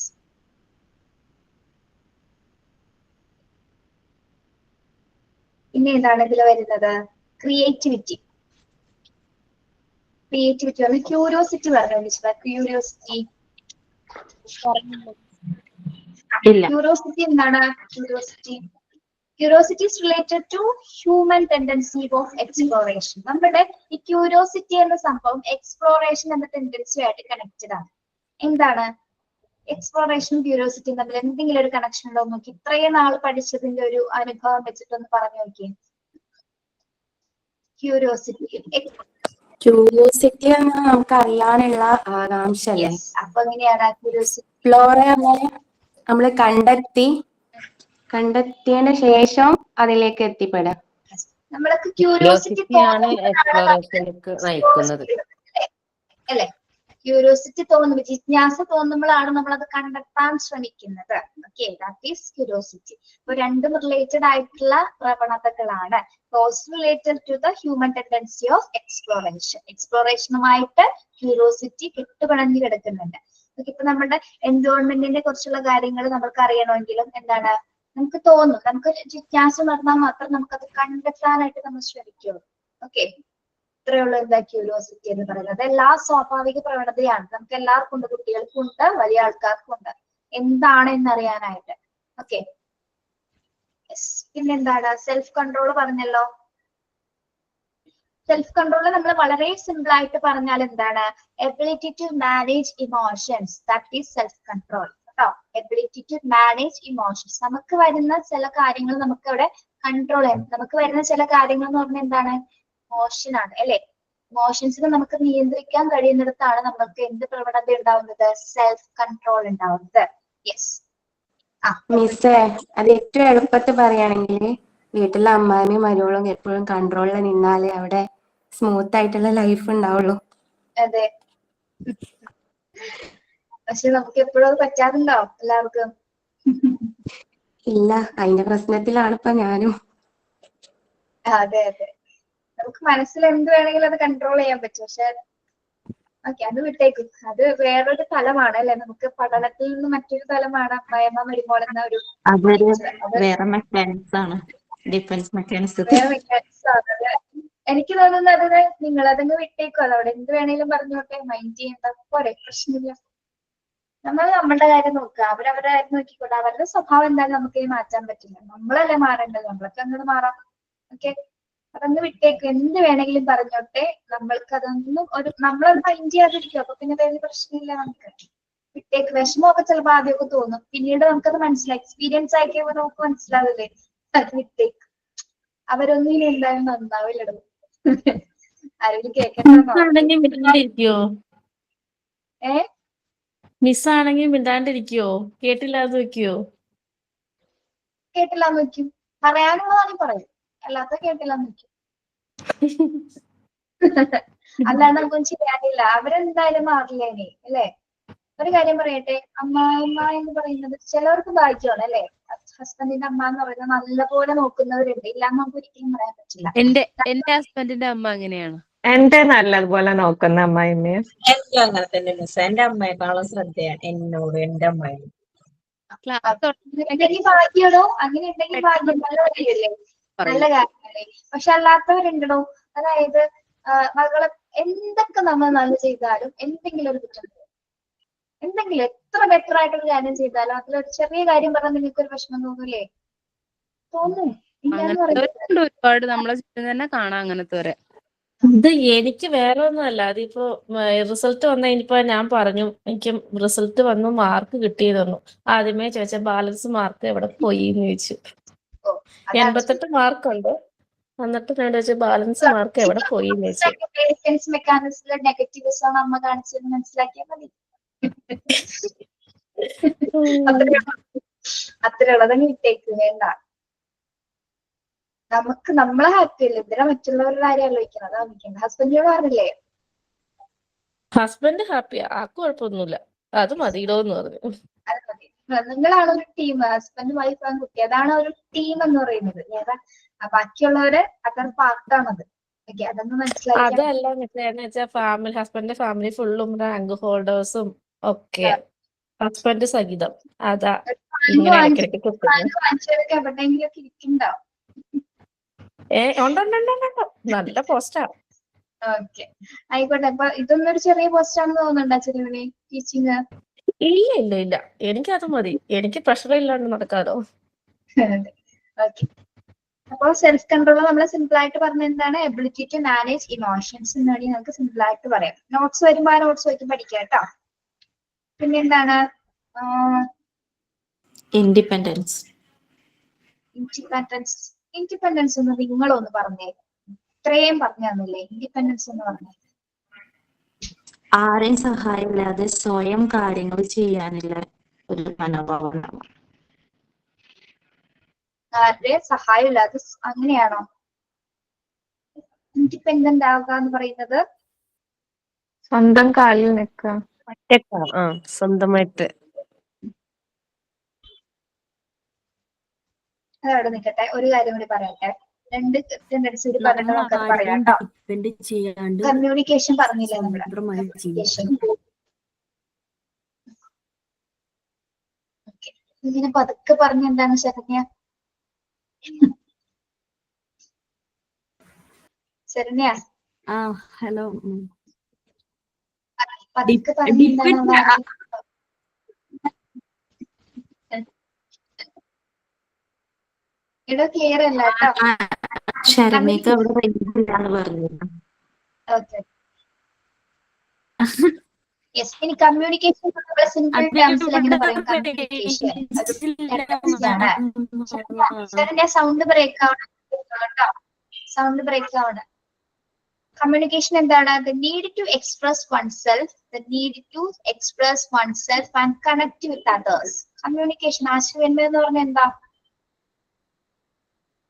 ഇനി എന്താണ് ഇതിൽ വരുന്നത്? ക്രിയേറ്റിവിറ്റി. ക്യൂരിയോസിറ്റി പറഞ്ഞു. ക്യൂരിയോസിറ്റി എന്താണ്? Curiosity is related to human tendency of exploration. നമ്മുടെ ഈ ക്യൂരിയോസിറ്റി എന്ന സംഭവം എക്സ്പ്ലോറേഷൻ എന്ന ടെൻഡൻസി ആയിട്ട് കണക്റ്റഡ് ആണ്. എന്താണ് എക്സ്പ്ലോറേഷനും ക്യൂരിയോസിറ്റിയും തമ്മിൽ എന്തെങ്കിലും ഒരു കണക്ഷൻ ഉണ്ടോ നോക്കി? ഇത്രയും നാൾ പഠിച്ചതിന്റെ ഒരു അനുഭവം വെച്ചിട്ടൊന്ന് പറഞ്ഞു നോക്കിയേ. ക്യൂരിയോസിറ്റി നമുക്ക് അറിയാനുള്ള ആകാംക്ഷ അല്ലേ? അപ്പൊ എങ്ങനെയാണ് ക്യൂരിയോസിറ്റി? നമ്മള് കണ്ടെത്തിയതിന് ശേഷം അതിലേക്ക് എത്തിപ്പെടാം. നമ്മൾക്ക് ക്യൂരിയോസിറ്റി അല്ലെ? ക്യൂരിയോസിറ്റി തോന്നുന്നു, ജിജ്ഞാസ തോന്നുമ്പോഴാണ് നമ്മൾ അത് കണ്ടെത്താൻ ശ്രമിക്കുന്നത്. Okay, that is curiosity. അപ്പൊ രണ്ടും റിലേറ്റഡ് ആയിട്ടുള്ള പ്രവണതകളാണ്. Also related to the human tendency of exploration. എക്സ്പ്ലോറേഷനുമായിട്ട് ക്യൂരിയോസിറ്റി കെട്ടുപിണഞ്ഞു കിടക്കുന്നുണ്ട്. ഇപ്പൊ നമ്മുടെ എൻവയോൺമെന്റിനെ കുറിച്ചുള്ള കാര്യങ്ങൾ നമുക്ക് അറിയണമെങ്കിലും എന്താണ് നമുക്ക് തോന്നും, നമുക്ക് ജിജ്ഞാസ നടന്നാൽ മാത്രം നമുക്കത് കണ്ടെത്താനായിട്ട് നമ്മൾ ശ്രമിക്കുള്ളൂ. ഓക്കെ, ഇത്രയുള്ള എന്താ ക്യൂരിയോസിറ്റി എന്ന് പറയുന്നത്? എല്ലാ സ്വാഭാവിക പ്രവണതയാണ്, നമുക്ക് എല്ലാവർക്കും ഉണ്ട്, കുട്ടികൾക്കും ഉണ്ട്, വലിയ ആൾക്കാർക്കും ഉണ്ട്, എന്താണ് എന്നറിയാനായിട്ട്. ഓക്കെ, പിന്നെന്താണ്? സെൽഫ് കൺട്രോൾ പറഞ്ഞല്ലോ. സെൽഫ് കൺട്രോൾ നമ്മൾ വളരെ സിമ്പിൾ ആയിട്ട് പറഞ്ഞാൽ എന്താണ്? Ability to manage emotions, that is self control കേട്ടോ. Ability to manage emotions. നമുക്ക് വരുന്ന ചില കാര്യങ്ങൾ നമുക്ക് അവിടെ കൺട്രോൾ ചെയ്യാം. നമുക്ക് വരുന്ന ചില കാര്യങ്ങൾ എന്ന് പറഞ്ഞാൽ എന്താണ്? ഇമോഷൻ ആണ് അല്ലെ? ഇമോഷൻസിനെ നമുക്ക് നിയന്ത്രിക്കാൻ കഴിയുന്നിടത്താണ് നമുക്ക് എന്ത് പ്രവണത ഉണ്ടാവുന്നത്? സെൽഫ് കൺട്രോൾ ഉണ്ടാവുന്നത്. യെസ്. മിസ്സേ, അത് ഏറ്റവും എളുപ്പത്തിൽ പറയുകയാണെങ്കിൽ വീട്ടിലെ അമ്മായിയും മരുമകളും എപ്പോഴും കൺട്രോളിൽ നിന്നാലേ അവിടെ സ്മൂത്ത് ആയിട്ടുള്ള ലൈഫ് ഉണ്ടാവുള്ളൂ. അതെ, പക്ഷെ നമുക്ക് എപ്പോഴും അത് പറ്റാറുണ്ടോ എല്ലാവർക്കും? ഇല്ല, അതിന്റെ പ്രശ്നത്തിലാണ് ഇപ്പൊ ഞാനും. അതെ അതെ, നമുക്ക് മനസ്സിൽ എന്ത് വേണമെങ്കിലും അത് കൺട്രോൾ ചെയ്യാൻ പറ്റും. പക്ഷെ ഓക്കെ, അത് വിട്ടേക്കും. അത് വേറൊരു തലമാണ് അല്ലെ? നമുക്ക് പഠനത്തിൽ നിന്ന് മറ്റൊരു തലമാണ് അമ്മായിയമ്മ മരുമോൾ എന്ന ഒരു വേറെ മെക്കാനിക്സ് ആണ്, ഡിഫൻസ് മെക്കാനിക്സ്. വേറെ മെക്കാനിക്സ് ആണ്. എനിക്ക് തോന്നുന്നത് നിങ്ങൾ അതങ്ങ് വിട്ടേക്കോ, അതവിടെ എന്ത് വേണേലും പറഞ്ഞോട്ടെ, മൈൻഡ് ചെയ്യണ്ട, പോരെ, പ്രശ്നമില്ല. നമ്മൾ നമ്മളുടെ കാര്യം നോക്കുക, അവരവരുടെ കാര്യം നോക്കിക്കോട്ടെ. അവരുടെ സ്വഭാവം എന്തായാലും നമുക്ക് മാറ്റാൻ പറ്റില്ല, നമ്മളല്ലേ മാറേണ്ടത്, നമ്മളൊക്കെ അങ്ങോട്ട് മാറാം. ഓക്കെ, അതങ്ങ് വിട്ടേക്കും, എന്ത് വേണമെങ്കിലും പറഞ്ഞോട്ടെ, നമ്മൾക്ക് അതൊന്നും നമ്മളത് മൈൻഡ് ചെയ്യാതിരിക്കും. അപ്പൊ പിന്നെ വേറെ പ്രശ്നമില്ല, നമുക്ക് വിട്ടേക്ക്. വിഷമമൊക്കെ ചിലപ്പോൾ ആദ്യമൊക്കെ തോന്നും, പിന്നീട് നമുക്കത് മനസ്സിലായി, എക്സ്പീരിയൻസ് ആക്കിയപ്പോൾ നമുക്ക് മനസ്സിലാവില്ലേ, അത് വിട്ടേക്ക്. അവരൊന്നും ഇനി എന്തായാലും നന്നാവില്ലടോ. ആരെങ്കിലും കേൾക്കണ്ടോ? മിസ്സാണെങ്കിൽ മിണ്ടാണ്ടിരിക്കോ? കേട്ടില്ലാതെ വെക്കോ? കേട്ടില്ലാന്ന് വെക്കും, പറയാനുള്ളതാണെങ്കിൽ പറയും, അല്ലാത്ത കേട്ടില്ലാന്ന് വെക്കും. അല്ലാണ്ട് നമുക്കൊന്നും ചെയ്യാനില്ല, അവരെന്തായാലും മാറില്ലേനെ അല്ലേ. ഒരു കാര്യം പറയട്ടെ, അമ്മായിമ്മ എന്ന് പറയുന്നത് ചിലവർക്ക് ഭാഗ്യമാണ് അല്ലെ. ഹസ്ബൻഡിന്റെ അമ്മ എന്ന് പറയുന്നത് നല്ലപോലെ നോക്കുന്നവരുണ്ട്, ഇല്ലാന്ന് നമുക്ക് ഒരിക്കലും പറയാൻ പറ്റില്ല. എന്റെ ഹസ്ബൻഡിന്റെ അമ്മ അങ്ങനെയാണ്. എന്റെ നല്ലതുപോലെ നോക്കുന്ന അമ്മായിമ്മയെ. എനിക്കും അങ്ങനെ തന്നെ മിസ്. എന്റെ അമ്മയെക്കാളും ശ്രദ്ധയാണ് എന്നോട് എന്റെ അമ്മായി. ഉണ്ടെങ്കിൽ ഭാഗ്യടോ, അങ്ങനെ ഉണ്ടെങ്കിൽ ഭാഗ്യം, നല്ല കാര്യമല്ലേ, നല്ല കാര്യമല്ലേ. പക്ഷെ അല്ലാത്തവരുണ്ടോ, അതായത് മകളെ എന്തൊക്കെ നമ്മൾ നല്ല ചെയ്താലും എന്തെങ്കിലും ഒരു കുറ്റം, എന്തെങ്കിലും എത്ര ബെറ്റർ ആയിട്ടൊരു കാര്യം ചെയ്താലും അതിലൊരു ചെറിയ കാര്യം പറഞ്ഞാൽ നിങ്ങൾക്ക് ഒരു വിഷമം തോന്നൂലേ? തോന്നും. ഒരുപാട് നമ്മളെ ചുറ്റും തന്നെ കാണാം അങ്ങനത്തെ. ഇത് എനിക്ക് വേറെ ഒന്നുമല്ല, അതിപ്പോ റിസൾട്ട് വന്നപ്പോ ഞാൻ പറഞ്ഞു എനിക്ക് റിസൾട്ട് വന്നു, മാർക്ക് കിട്ടിയതെന്നു. ആദ്യമേ ചോദിച്ച ബാലൻസ് മാർക്ക് എവിടെ പോയി എന്ന് ചോദിച്ചു. 88 മാർക്കുണ്ട്. എന്നിട്ട് ഞാൻ ചോദിച്ചു ബാലൻസ് മാർക്ക് എവിടെ പോയി എന്ന് ചോദിച്ചു. മെക്കാനിക്സിലെ നെഗറ്റീവ്സ് ആണ് അമ്മ കാണിച്ചത്, മനസ്സിലാക്കിയാൽ മതി. അത്രയുള്ളതങ്ങ് വിട്ടേക്ക്, വേണ്ട. നമുക്ക് നമ്മളെ ഹാപ്പി അല്ലേ, എന്തിനാ മറ്റുള്ളവരുടെ കാര്യം ആലോചിക്കണം, അതാ ആലോചിക്കുന്നത്. ഹസ്ബൻഡിനോട് പറഞ്ഞില്ലേ? ഹസ്ബൻഡ് ഹാപ്പിയാ, ആർക്കും കുഴപ്പമൊന്നുമില്ല, അത് മതിയിടോ എന്ന് പറഞ്ഞു. അത് മതി. നിങ്ങളാണ് ഒരു ടീം, ഹസ്ബൻഡ് വൈഫ് ആൻഡ് കുട്ടി, അതാണ് ഒരു ടീം എന്ന് പറയുന്നത്. ഏതാ ബാക്കിയുള്ളവര് അതൊരു പാർട്ടാണത്. ഓക്കെ, അതൊന്ന് മനസ്സിലാക്കി. അതല്ല എന്ന് വെച്ചാൽ ഫാമിലി, ഹസ്ബൻഡിന്റെ ഫാമിലി ഫുള്ളും റാങ്ക് ഹോൾഡേഴ്സും ഒക്കെ, ഹസ്ബൻഡ് സഹിതം. അതാ ഇങ്ങനെ ഇടയ്ക്കിടയ്ക്ക് എവിടെയെങ്കിലും ഒക്കെ ഇരിക്കണ്ടോ? നല്ല പോസ്റ്റാ. ഓക്കെ, ആയിക്കോട്ടെ. അപ്പൊ ഇതൊന്നും ഒരു ചെറിയ പോസ്റ്റ് ആണെന്ന് തോന്നുന്നുണ്ടോ ചെറിയ ടീച്ചിങ്? ഇല്ല ഇല്ല ഇല്ല, എനിക്കത് മതി, എനിക്ക് പ്രഷർ ഇല്ലാണ്ട് നടക്കാലോ. ഓക്കെ, അപ്പോൾ സെൽഫ് കൺട്രോൾ നമ്മൾ സിമ്പിൾ ആയിട്ട് പറഞ്ഞ എന്താണ്? എബിലിറ്റി ടു മാനേജ് ഇമോഷൻസ് എന്ന് വേണമെങ്കിൽ നമുക്ക് സിമ്പിൾ ആയിട്ട് പറയാം. നോട്ട്സ് വരുമ്പോ ആ നോട്ട്സ് വെച്ച് പഠിക്കാം കേട്ടോ. പിന്നെ എന്താണ്? ഇൻഡിപെൻഡൻസ്. ഇൻഡിപെൻഡൻസ്. ഇൻഡിപെൻഡൻസ് എന്ന് നിങ്ങളൊന്ന് പറഞ്ഞേ, ഇത്രയും പറഞ്ഞു തന്നില്ലേ, ഇൻഡിപെൻഡൻസ് എന്ന് പറഞ്ഞേ. ആരെയും സഹായമില്ലാതെ സ്വയം കാര്യങ്ങൾ ചെയ്യാനുള്ള ഒരു മനോഭാവം. ആരുടെയും സഹായമില്ലാതെ, അങ്ങനെയാണോ ഇൻഡിപെൻഡന്റ് ആവുക എന്ന് പറയുന്നത്? സ്വന്തം കാലിൽ നിൽക്കുക, സ്വന്തമായിട്ട്. അതവിടെ നിൽക്കട്ടെ. ഒരു കാര്യം കൂടി പറയട്ടെ, രണ്ട് ടെൻഡൻസി കൂടി പറഞ്ഞിട്ട് നമുക്കത് പറയാം കേട്ടോ. കമ്മ്യൂണിക്കേഷൻ പറഞ്ഞില്ലേ നമ്മള്, കമ്മ്യൂണിക്കേഷൻ. ഇങ്ങനെ പതുക്കെ പറഞ്ഞ എന്താണ് ശരണ്യ? ശരണ്യ ഹലോ. പതുക്കെ പറഞ്ഞ എന്താണ്? ഇവിടെ ക്ലിയർ അല്ല കേട്ടോ. ശരണ്യക്ക് അവിടെ പറഞ്ഞത്. Okay, yes. ഇനി കമ്മ്യൂണിക്കേഷൻ സിമ്പിൾ ടേംസിൽ എങ്ങനെ പറയും? കമ്മ്യൂണിക്കേഷൻ ആണ്. ശരണ്യ സൗണ്ട് ബ്രേക്ക് ആവണം കേട്ടോ, സൗണ്ട് ബ്രേക്ക് ആവണം. കമ്മ്യൂണിക്കേഷൻ എന്താണ്? The need to express oneself, the need to express oneself and connect with others. Communication, ആശയവിനിമയം എന്ന് പറഞ്ഞാൽ എന്താ?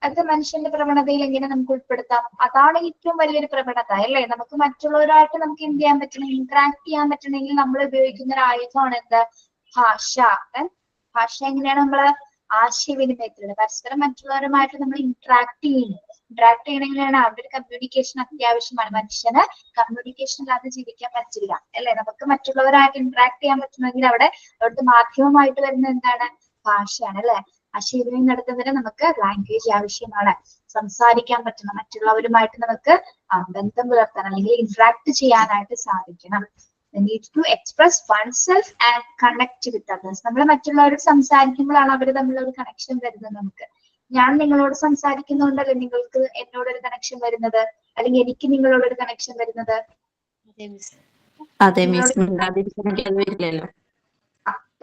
അത് മനുഷ്യന്റെ പ്രവണതയിൽ എങ്ങനെ നമുക്ക് ഉൾപ്പെടുത്താം? അതാണ് ഏറ്റവും വലിയൊരു പ്രവണത അല്ലേ. നമുക്ക് മറ്റുള്ളവരായിട്ട് നമുക്ക് എന്ത് ചെയ്യാൻ പറ്റണം? ഇന്ററാക്ട് ചെയ്യാൻ പറ്റണമെങ്കിൽ നമ്മൾ ഉപയോഗിക്കുന്ന ഒരു ആയുധമാണ് എന്ത്? ഭാഷ. ഭാഷ എങ്ങനെയാണ് നമ്മള് ആശയവിനിമയത്തിലുള്ളത്? പരസ്പരം മറ്റുള്ളവരുമായിട്ട് നമ്മൾ ഇന്ററാക്ട് ചെയ്യുന്നു. ഇന്ററാക്ട് ചെയ്യണമെങ്കിലാണ് അവിടെ ഒരു കമ്മ്യൂണിക്കേഷൻ അത്യാവശ്യമാണ്. മനുഷ്യന് കമ്മ്യൂണിക്കേഷൻ ഇല്ലാതെ ജീവിക്കാൻ പറ്റില്ല അല്ലെ. നമുക്ക് മറ്റുള്ളവരായിട്ട് ഇന്ററാക്ട് ചെയ്യാൻ പറ്റണമെങ്കിൽ അവിടെ അവിടുത്തെ മാധ്യമമായിട്ട് വരുന്നത് എന്താണ്? ഭാഷയാണ് അല്ലെ. ആശയവിനിമയം നടത്തുന്നതിന് നമുക്ക് ലാംഗ്വേജ് ആവശ്യമാണ്. സംസാരിക്കാൻ പറ്റണം, മറ്റുള്ളവരുമായിട്ട് നമുക്ക് ബന്ധം പുലർത്താൻ അല്ലെങ്കിൽ ഇന്ററാക്ട് ചെയ്യാനായിട്ട് സാധിക്കണം. The need to express oneself and connect with others. നമ്മൾ മറ്റുള്ളവരോട് സംസാരിക്കുമ്പോഴാണ് അവർ തമ്മിലൊരു കണക്ഷൻ വരുന്നത്. നമുക്ക് ഞാൻ നിങ്ങളോട് സംസാരിക്കുന്നതുകൊണ്ടല്ലേ നിങ്ങൾക്ക് എന്നോടൊരു കണക്ഷൻ വരുന്നത്, അല്ലെങ്കിൽ എനിക്ക് നിങ്ങളോടൊരു കണക്ഷൻ വരുന്നത്.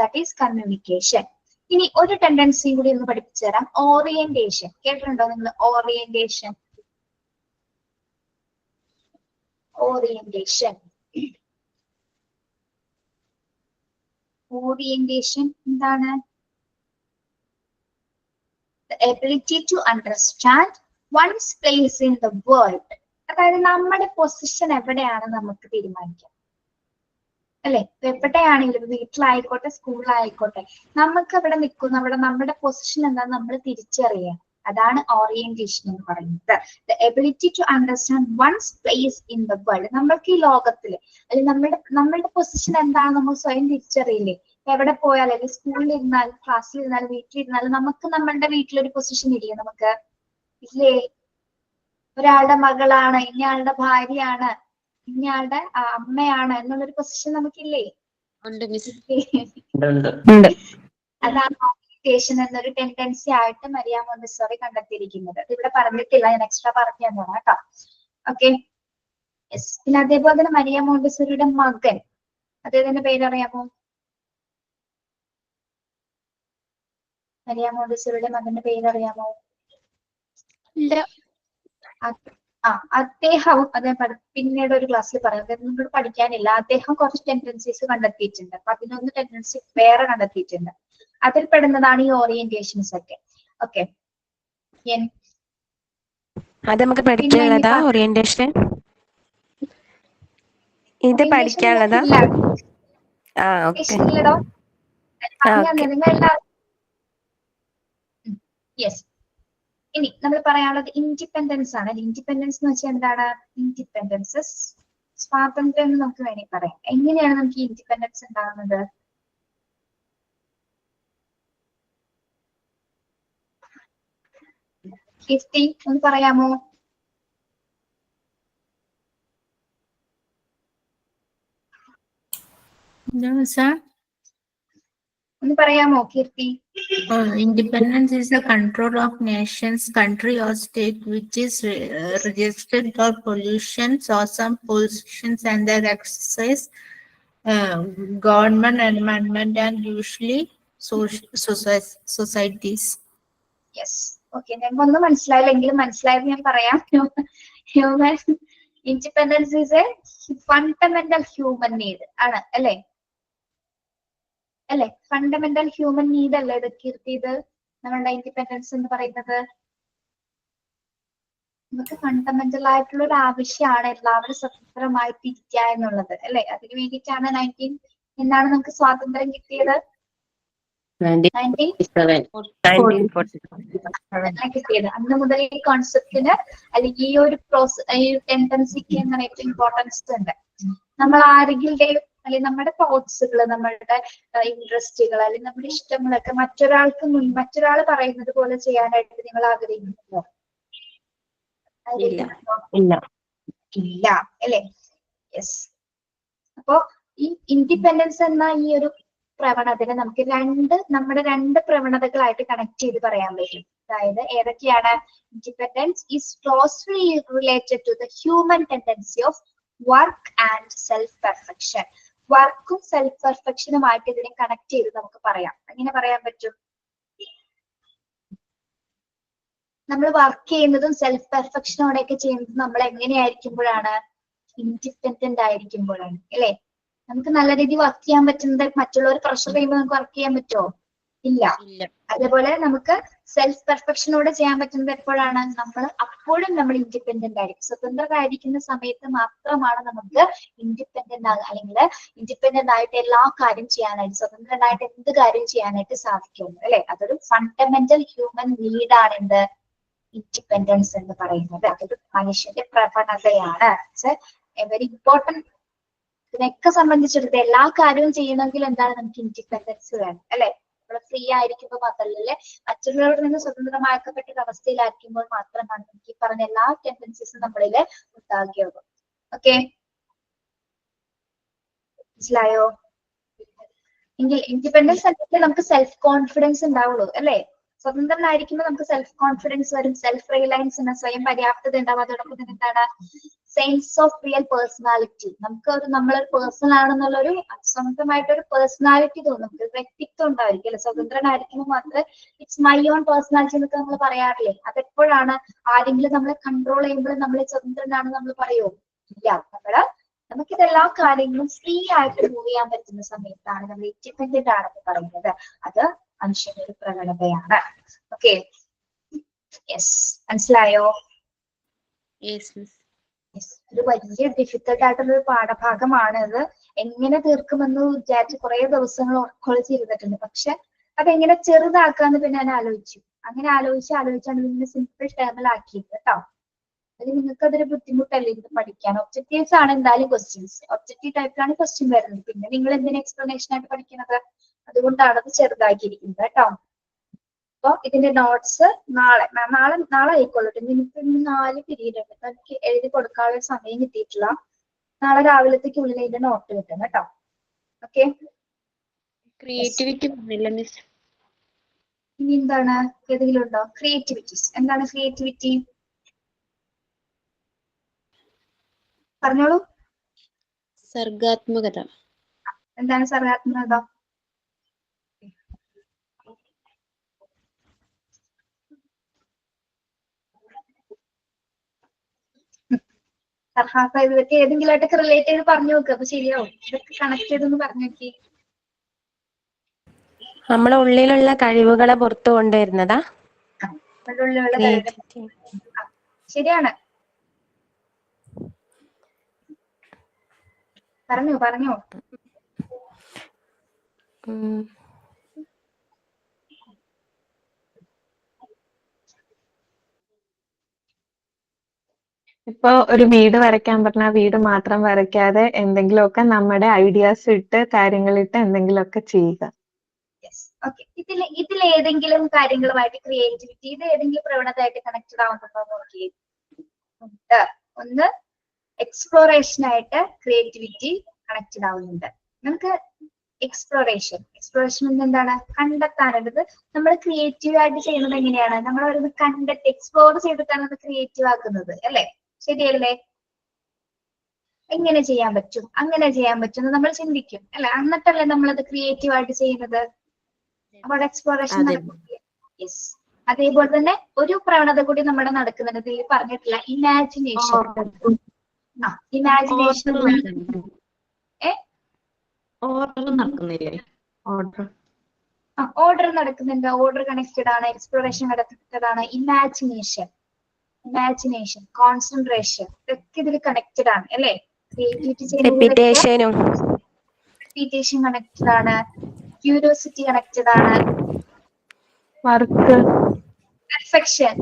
That is communication. ഇനി ഒരു ടെൻഡൻസി കൂടി ഒന്ന് പഠിപ്പിച്ചു തരാം. ഓറിയന്റേഷൻ കേട്ടിട്ടുണ്ടോ നിങ്ങൾ? ഓറിയന്റേഷൻ ഓറിയന്റേഷൻ ഓറിയന്റേഷൻ എന്താണ്? The ability to understand one's place in the world. അതായത് നമ്മുടെ പൊസിഷൻ എവിടെയാണ് നമുക്ക് തീരുമാനിക്കാം, അല്ലെ? എവിടെയാണെങ്കിലും വീട്ടിലായിക്കോട്ടെ സ്കൂളിലായിക്കോട്ടെ നമുക്ക് അവിടെ നിൽക്കുന്ന അവിടെ നമ്മുടെ പൊസിഷൻ എന്താണെന്ന് നമ്മൾ തിരിച്ചറിയാം. അതാണ് ഓറിയന്റേഷൻ എന്ന് പറയുന്നത്. The ability to understand one's place in the world. നമ്മൾക്ക് ഈ ലോകത്തില് അല്ലെങ്കിൽ നമ്മളുടെ പൊസിഷൻ എന്താണെന്ന് നമ്മൾ സ്വയം തിരിച്ചറിയില്ലേ? എവിടെ പോയാലും, അല്ലെങ്കിൽ സ്കൂളിൽ ഇരുന്നാലും ക്ലാസ്സിൽ ഇരുന്നാലും വീട്ടിലിരുന്നാലും നമുക്ക് നമ്മളുടെ വീട്ടിലൊരു പൊസിഷൻ ഇല്ലേ? നമുക്ക് ഇല്ലേ? ഒരാളുടെ മകളാണ്, ഇന്നയാളുടെ ഭാര്യയാണ്, ഇന്നയാളുടെ അമ്മയാണ് എന്നുള്ളൊരു പൊസിഷൻ നമുക്കില്ലേ? അതാണ് ഓറിയന്റേഷൻ എന്നൊരു ടെൻഡൻസി ആയിട്ട് മരിയ മോണ്ടിസോറി കണ്ടെത്തിയിരിക്കുന്നത്. ഇവിടെ പറഞ്ഞിട്ടില്ല, ഞാൻ എക്സ്ട്രാ പറഞ്ഞു തന്നതാണ് കേട്ടോ. ഓക്കെ. പിന്നെ അതേപോലെ തന്നെ മരിയ മോണ്ടിസോറിയുടെ മകൻ, അദ്ദേഹത്തിന്റെ പേരറിയാമോ? മരിയ മോണ്ടിസോറിയുടെ മകന്റെ പേരറിയാമോ? ഇല്ല. അദ്ദേഹവും അദ്ദേഹം പിന്നീട് ഒരു ക്ലാസ്സിൽ പറയാം, നിങ്ങൾക്ക് പഠിക്കാനില്ല. അദ്ദേഹം കുറച്ച് ടെൻഡൻസീസ് കണ്ടെത്തിയിട്ടുണ്ട്. 11 ടെൻഡൻസി വേറെ കണ്ടെത്തിയിട്ടുണ്ട്. അതിൽ പെടുന്നതാണ് ഈ ഓറിയന്റേഷൻസ് ഒക്കെ. ഓക്കെ, അത് നമുക്ക് പഠിക്കാനുള്ളതാ ഓറിയന്റേഷൻ? ഇത് പഠിക്കാനുള്ളതാ? യെസ്. ഇനി നമ്മൾ പറയാനുള്ളത് ഇൻഡിപെൻഡൻസ് ആണ്. ഇൻഡിപെൻഡൻസ് എന്ന് വെച്ചാൽ എന്താണ്? ഇൻഡിപെൻഡൻസ് സ്വാതന്ത്ര്യം എന്ന് നമുക്ക് വേണമെങ്കിൽ പറയാം. എങ്ങനെയാണ് നമുക്ക് ഈ ഇൻഡിപെൻഡൻസ് ഉണ്ടാകുന്നത്? കീർത്തി ഒന്ന് പറയാമോ? ഒന്ന് പറയാമോ കീർത്തി? Independence is the control of nations, country or state which is registered for pollutions or some positions and their exercise, government, environment and usually societies. Yes. Okay, ഞങ്ങൾക്കൊന്നും മനസ്സിലായില്ലെങ്കിലും മനസ്സിലായത് ഞാൻ പറയാം. Human independence is A fundamental human need ആണ്, അല്ലെ? അല്ലെ, fundamental human need അല്ലേ ഇത് കീർത്തി? ഇത് നമ്മളുടെ ഇൻഡിപെൻഡൻസ് എന്ന് പറയുന്നത് നമുക്ക് ഫണ്ടമെന്റൽ ആയിട്ടുള്ള ഒരു ആവശ്യമാണ് എല്ലാവരും സ്വതന്ത്രമായിട്ട് ഇരിക്കുക എന്നുള്ളത്, അല്ലെ? അതിനു വേണ്ടിയിട്ടാണ് എന്നാണ് നമുക്ക് സ്വാതന്ത്ര്യം കിട്ടിയത്? 1947 കിട്ടിയത്. അന്ന് മുതൽ ഈ കോൺസെപ്റ്റിന് അല്ലെങ്കിൽ ഈ ഒരു ടെൻഡൻസിക്ക് എന്താണ് ഏറ്റവും ഇമ്പോർട്ടൻസ് ഉണ്ട്. നമ്മൾ ആരെങ്കിലും അല്ലെങ്കിൽ നമ്മുടെ തോട്ട്സുകൾ, നമ്മളുടെ ഇൻട്രസ്റ്റുകൾ അല്ലെങ്കിൽ നമ്മുടെ ഇഷ്ടങ്ങളൊക്കെ മറ്റൊരാൾ പറയുന്നത് പോലെ ചെയ്യാനായിട്ട് നിങ്ങൾ ആഗ്രഹിക്കുന്നുണ്ടോ? ഇല്ല, അല്ലെ? യെസ്. അപ്പോ ഈ ഇൻഡിപെൻഡൻസ് എന്ന ഈ ഒരു പ്രവണതയെ നമുക്ക് നമ്മുടെ രണ്ട് പ്രവണതകളായിട്ട് കണക്ട് ചെയ്ത് പറയാൻ പറ്റും. അതായത് ഏതൊക്കെയാണ്? Independence is closely related to the human tendency of work and self perfection. വർക്കും സെൽഫ് പെർഫെക്ഷനുമായിട്ട് ഇതിനെ കണക്ട് ചെയ്ത് നമുക്ക് പറയാം. എങ്ങനെ പറയാൻ പറ്റും? നമ്മൾ വർക്ക് ചെയ്യുന്നതും സെൽഫ് പെർഫെക്ഷനോടെയൊക്കെ ചെയ്യുന്നതും നമ്മൾ എങ്ങനെയായിരിക്കുമ്പോഴാണ്? ഇൻഡിപെൻഡന്റ് ആയിരിക്കുമ്പോഴാണ്, അല്ലെ? നമുക്ക് നല്ല രീതിയിൽ വർക്ക് ചെയ്യാൻ പറ്റുന്നത് മറ്റുള്ളവർ പ്രഷർ ചെയ്യുമ്പോൾ നമുക്ക് വർക്ക് ചെയ്യാൻ പറ്റുമോ? ഇല്ല. അതേപോലെ നമുക്ക് സെൽഫ് പെർഫെക്ഷനോടെ ചെയ്യാൻ പറ്റുന്നത് എപ്പോഴാണ്? അപ്പോഴും നമ്മൾ ഇൻഡിപെൻഡന്റ് ആയിരിക്കും. സ്വതന്ത്രരായിരിക്കുന്ന സമയത്ത് മാത്രമാണ് നമുക്ക് ഇൻഡിപെൻഡന്റ് അല്ലെങ്കിൽ ഇൻഡിപെൻഡന്റ് ആയിട്ട് എല്ലാ കാര്യം ചെയ്യാനായിട്ട്, സ്വതന്ത്രനായിട്ട് എന്ത് കാര്യം ചെയ്യാനായിട്ട് സാധിക്കുള്ളൂ, അല്ലെ? അതൊരു ഫണ്ടമെന്റൽ ഹ്യൂമൻ നീഡാണ് എന്ത്? ഇൻഡിപെൻഡൻസ് എന്ന് പറയുന്നത്. അതൊരു മനുഷ്യന്റെ പ്രവണതയാണ്. Very important. ഇതിനൊക്കെ സംബന്ധിച്ചെടുത്ത് എല്ലാ കാര്യവും ചെയ്യണമെങ്കിൽ എന്താണ്? നമുക്ക് ഇൻഡിപെൻഡൻസ് വേണം, അല്ലെ? നമ്മൾ ഫ്രീ ആയിരിക്കുമ്പോൾ മാത്രമല്ലേ, മറ്റുള്ളവരിൽ നിന്ന് സ്വതന്ത്രമാക്കപ്പെട്ട ഒരു അവസ്ഥയിലായിരിക്കുമ്പോൾ മാത്രമാണ് നമുക്ക് ഈ പറഞ്ഞ എല്ലാ ടെൻഡൻസീസും നമ്മളിൽ ഉണ്ടാകുകയുള്ളൂ. ഓക്കെ, മനസ്സിലായോ? എങ്കിൽ ഇൻഡിപെൻഡൻസ് അല്ലെങ്കിൽ നമുക്ക് സെൽഫ് കോൺഫിഡൻസ് ഉണ്ടാവുള്ളൂ അല്ലെ. സ്വതന്ത്രനായിരിക്കുമ്പോൾ നമുക്ക് സെൽഫ് കോൺഫിഡൻസ് വരും, സെൽഫ് റിലയൻസ്, സ്വയം പര്യാപ്തത ഉണ്ടാവും. അതോടൊപ്പം തന്നെ എന്താണ്, സെൻസ് ഓഫ് റിയൽ പേഴ്സണാലിറ്റി. നമുക്ക് നമ്മളൊരു പേഴ്സൺ ആണെന്നുള്ളൊരു സ്വന്തമായിട്ടൊരു പേഴ്സണാലിറ്റി തോന്നും, നമുക്ക് വ്യക്തിത്വം ഉണ്ടായിരിക്കും അല്ലെ. സ്വതന്ത്രനായിരിക്കുമ്പോൾ മാത്രമേ ഇറ്റ്സ് മൈ ഓൺ പേഴ്സണാലിറ്റി എന്നൊക്കെ നമ്മൾ പറയാറില്ലേ. അതെപ്പോഴാണ് ആരെങ്കിലും നമ്മളെ കൺട്രോൾ ചെയ്യുമ്പോൾ നമ്മൾ സ്വതന്ത്രനാണെന്ന് നമ്മൾ പറയുമോ? ഇല്ല. നമുക്കിതെല്ലാ കാര്യങ്ങളും ഫ്രീ ആയിട്ട് മൂവ് ചെയ്യാൻ പറ്റുന്ന സമയത്താണ് നമ്മൾ ഇൻഡിപെൻഡന്റ് ആണെന്ന് പറയുന്നത്. അത് മനുഷ്യന്റെ ഒരു പ്രവണതയാണ്. ഓക്കെ, യെസ്, മനസ്സിലായോ? ഒരു വലിയ ഡിഫിക്കൽട്ട് ആയിട്ടുള്ള ഒരു പാഠഭാഗമാണ് ഇത്. എങ്ങനെ തീർക്കുമെന്ന് വിചാരിച്ച് കുറെ ദിവസങ്ങൾ ഉറക്കൊളിച്ചിരുന്നിട്ടുണ്ട്. പക്ഷെ അതെങ്ങനെ ചെറുതാക്കാന്ന് പിന്നെ ഞാൻ ആലോചിച്ചു. അങ്ങനെ ആലോചിച്ചാണ് ഇതിനെ സിമ്പിൾ ടേമിലാക്കിയത് കേട്ടോ. അത് നിങ്ങൾക്ക് അതൊരു ബുദ്ധിമുട്ടല്ലേ ഇത് പഠിക്കാൻ. ഒബ്ജക്റ്റീവ്സ് ആണ് എന്തായാലും ക്വസ്റ്റ്യൻസ്, ഒബ്ജക്റ്റീവ് ടൈപ്പിലാണ് ക്വസ്റ്റ്യൻ വരുന്നത്. പിന്നെ നിങ്ങൾ എന്തിനാ എക്സ്പ്ലനേഷൻ ആയിട്ട് പഠിക്കുന്നത്? അതുകൊണ്ടാണ് അത് ചെറുതാക്കിയിരിക്കുന്നത് കേട്ടോ. അപ്പൊ ഇതിന്റെ നോട്ട്സ് നാളെ ആയിക്കോളട്ടെ. നിങ്ങൾക്ക് ഇന്ന് 4 പീരീഡ് ഉണ്ട്, എനിക്ക് എഴുതി കൊടുക്കാനുള്ള സമയം കിട്ടിയിട്ടില്ല. നാളെ രാവിലത്തേക്കുള്ളിൽ ഇതിന്റെ നോട്ട് കിട്ടും കേട്ടോ. Okay, creativity miss. ഇനി എന്താണ്, ഏതെങ്കിലും ഉണ്ടോ ക്രിയേറ്റിവിറ്റീസ്? എന്താണ് ക്രിയേറ്റിവിറ്റി? പറഞ്ഞോളൂ. സർഗാത്മകത. എന്താണ് സർഗാത്മകത? ഇതൊക്കെ ഏതെങ്കിലും ആയിട്ടൊക്കെ റിലേറ്റ് ചെയ്ത് പറഞ്ഞു നോക്കുക, അപ്പൊ ശരിയാവും. ഇതൊക്കെ കണക്ട് ചെയ്തൊന്ന് പറഞ്ഞു നോക്കി. നമ്മളെ ഉള്ളിലുള്ള കഴിവുകളെ പുറത്തു കൊണ്ടുവരുന്നതാ ഉള്ളിലുള്ള ശരിയാണ്. പറഞ്ഞോ. ഇപ്പൊ ഒരു വീട് വരയ്ക്കാൻ പറഞ്ഞാൽ വീട് മാത്രം വരയ്ക്കാതെ എന്തെങ്കിലുമൊക്കെ നമ്മുടെ ഐഡിയാസ് ഇട്ട് കാര്യങ്ങളിട്ട് എന്തെങ്കിലുമൊക്കെ ചെയ്യുക. ഇതിൽ ഏതെങ്കിലും കാര്യങ്ങളുമായിട്ട് ക്രിയേറ്റിവിറ്റി, ഇത് ഏതെങ്കിലും പ്രവണതയായിട്ട് കണക്റ്റഡ് ആവുന്നുണ്ടോ നോക്കിയേ. ഒന്ന് എക്സ്പ്ലോറേഷൻ ആയിട്ട് ക്രിയേറ്റിവിറ്റി കണക്റ്റഡ് ആവുന്നുണ്ട്. നമുക്ക് എക്സ്പ്ലോറേഷൻ എന്താണ്, കണ്ടെത്താനുള്ളത്. നമ്മൾ ക്രിയേറ്റീവ് ആയിട്ട് ചെയ്യുന്നത് എങ്ങനെയാണ്? നമ്മൾ ഒരു കണ്ടെത്തി എക്സ്പ്ലോർ ചെയ്തിട്ടാണ് അത് ക്രിയേറ്റീവ് ആക്കുന്നത് അല്ലെ. ശരിയല്ലേ? എങ്ങനെ ചെയ്യാൻ പറ്റും, അങ്ങനെ ചെയ്യാൻ പറ്റും നമ്മൾ ചിന്തിക്കും അല്ലെ. എന്നിട്ടല്ലേ നമ്മളത് ക്രിയേറ്റീവ് ആയിട്ട് ചെയ്യുന്നത്. അവിടെ എക്സ്പ്ലോറേഷൻ നടക്കുന്നില്ല. യെസ്, അതേപോലെ തന്നെ ഒരു പ്രവണത കൂടി നമ്മുടെ നടക്കുന്നുണ്ട്, ഇതിൽ പറഞ്ഞിട്ടില്ല, ഇമാജിനേഷൻ. ഇമാജിനേഷൻ ഓർഡർ നടക്കുന്നുണ്ട്. ഓർഡർ കണക്റ്റഡ് ആണ്, എക്സ്പ്ലോറേഷൻ കണക്റ്റഡ് ആണ്. ഇമാജിനേഷൻ, കോൺസെൻട്രേഷൻ, ഇതൊക്കെ ഇതിൽ കണക്റ്റഡ് ആണ് അല്ലെ. ക്രിയേറ്റിവിറ്റി റിപ്പീറ്റേഷൻ കണക്റ്റഡ് ആണ്, ക്യൂരിയോസിറ്റി കണക്റ്റഡ് ആണ്, പെർഫെക്ഷൻ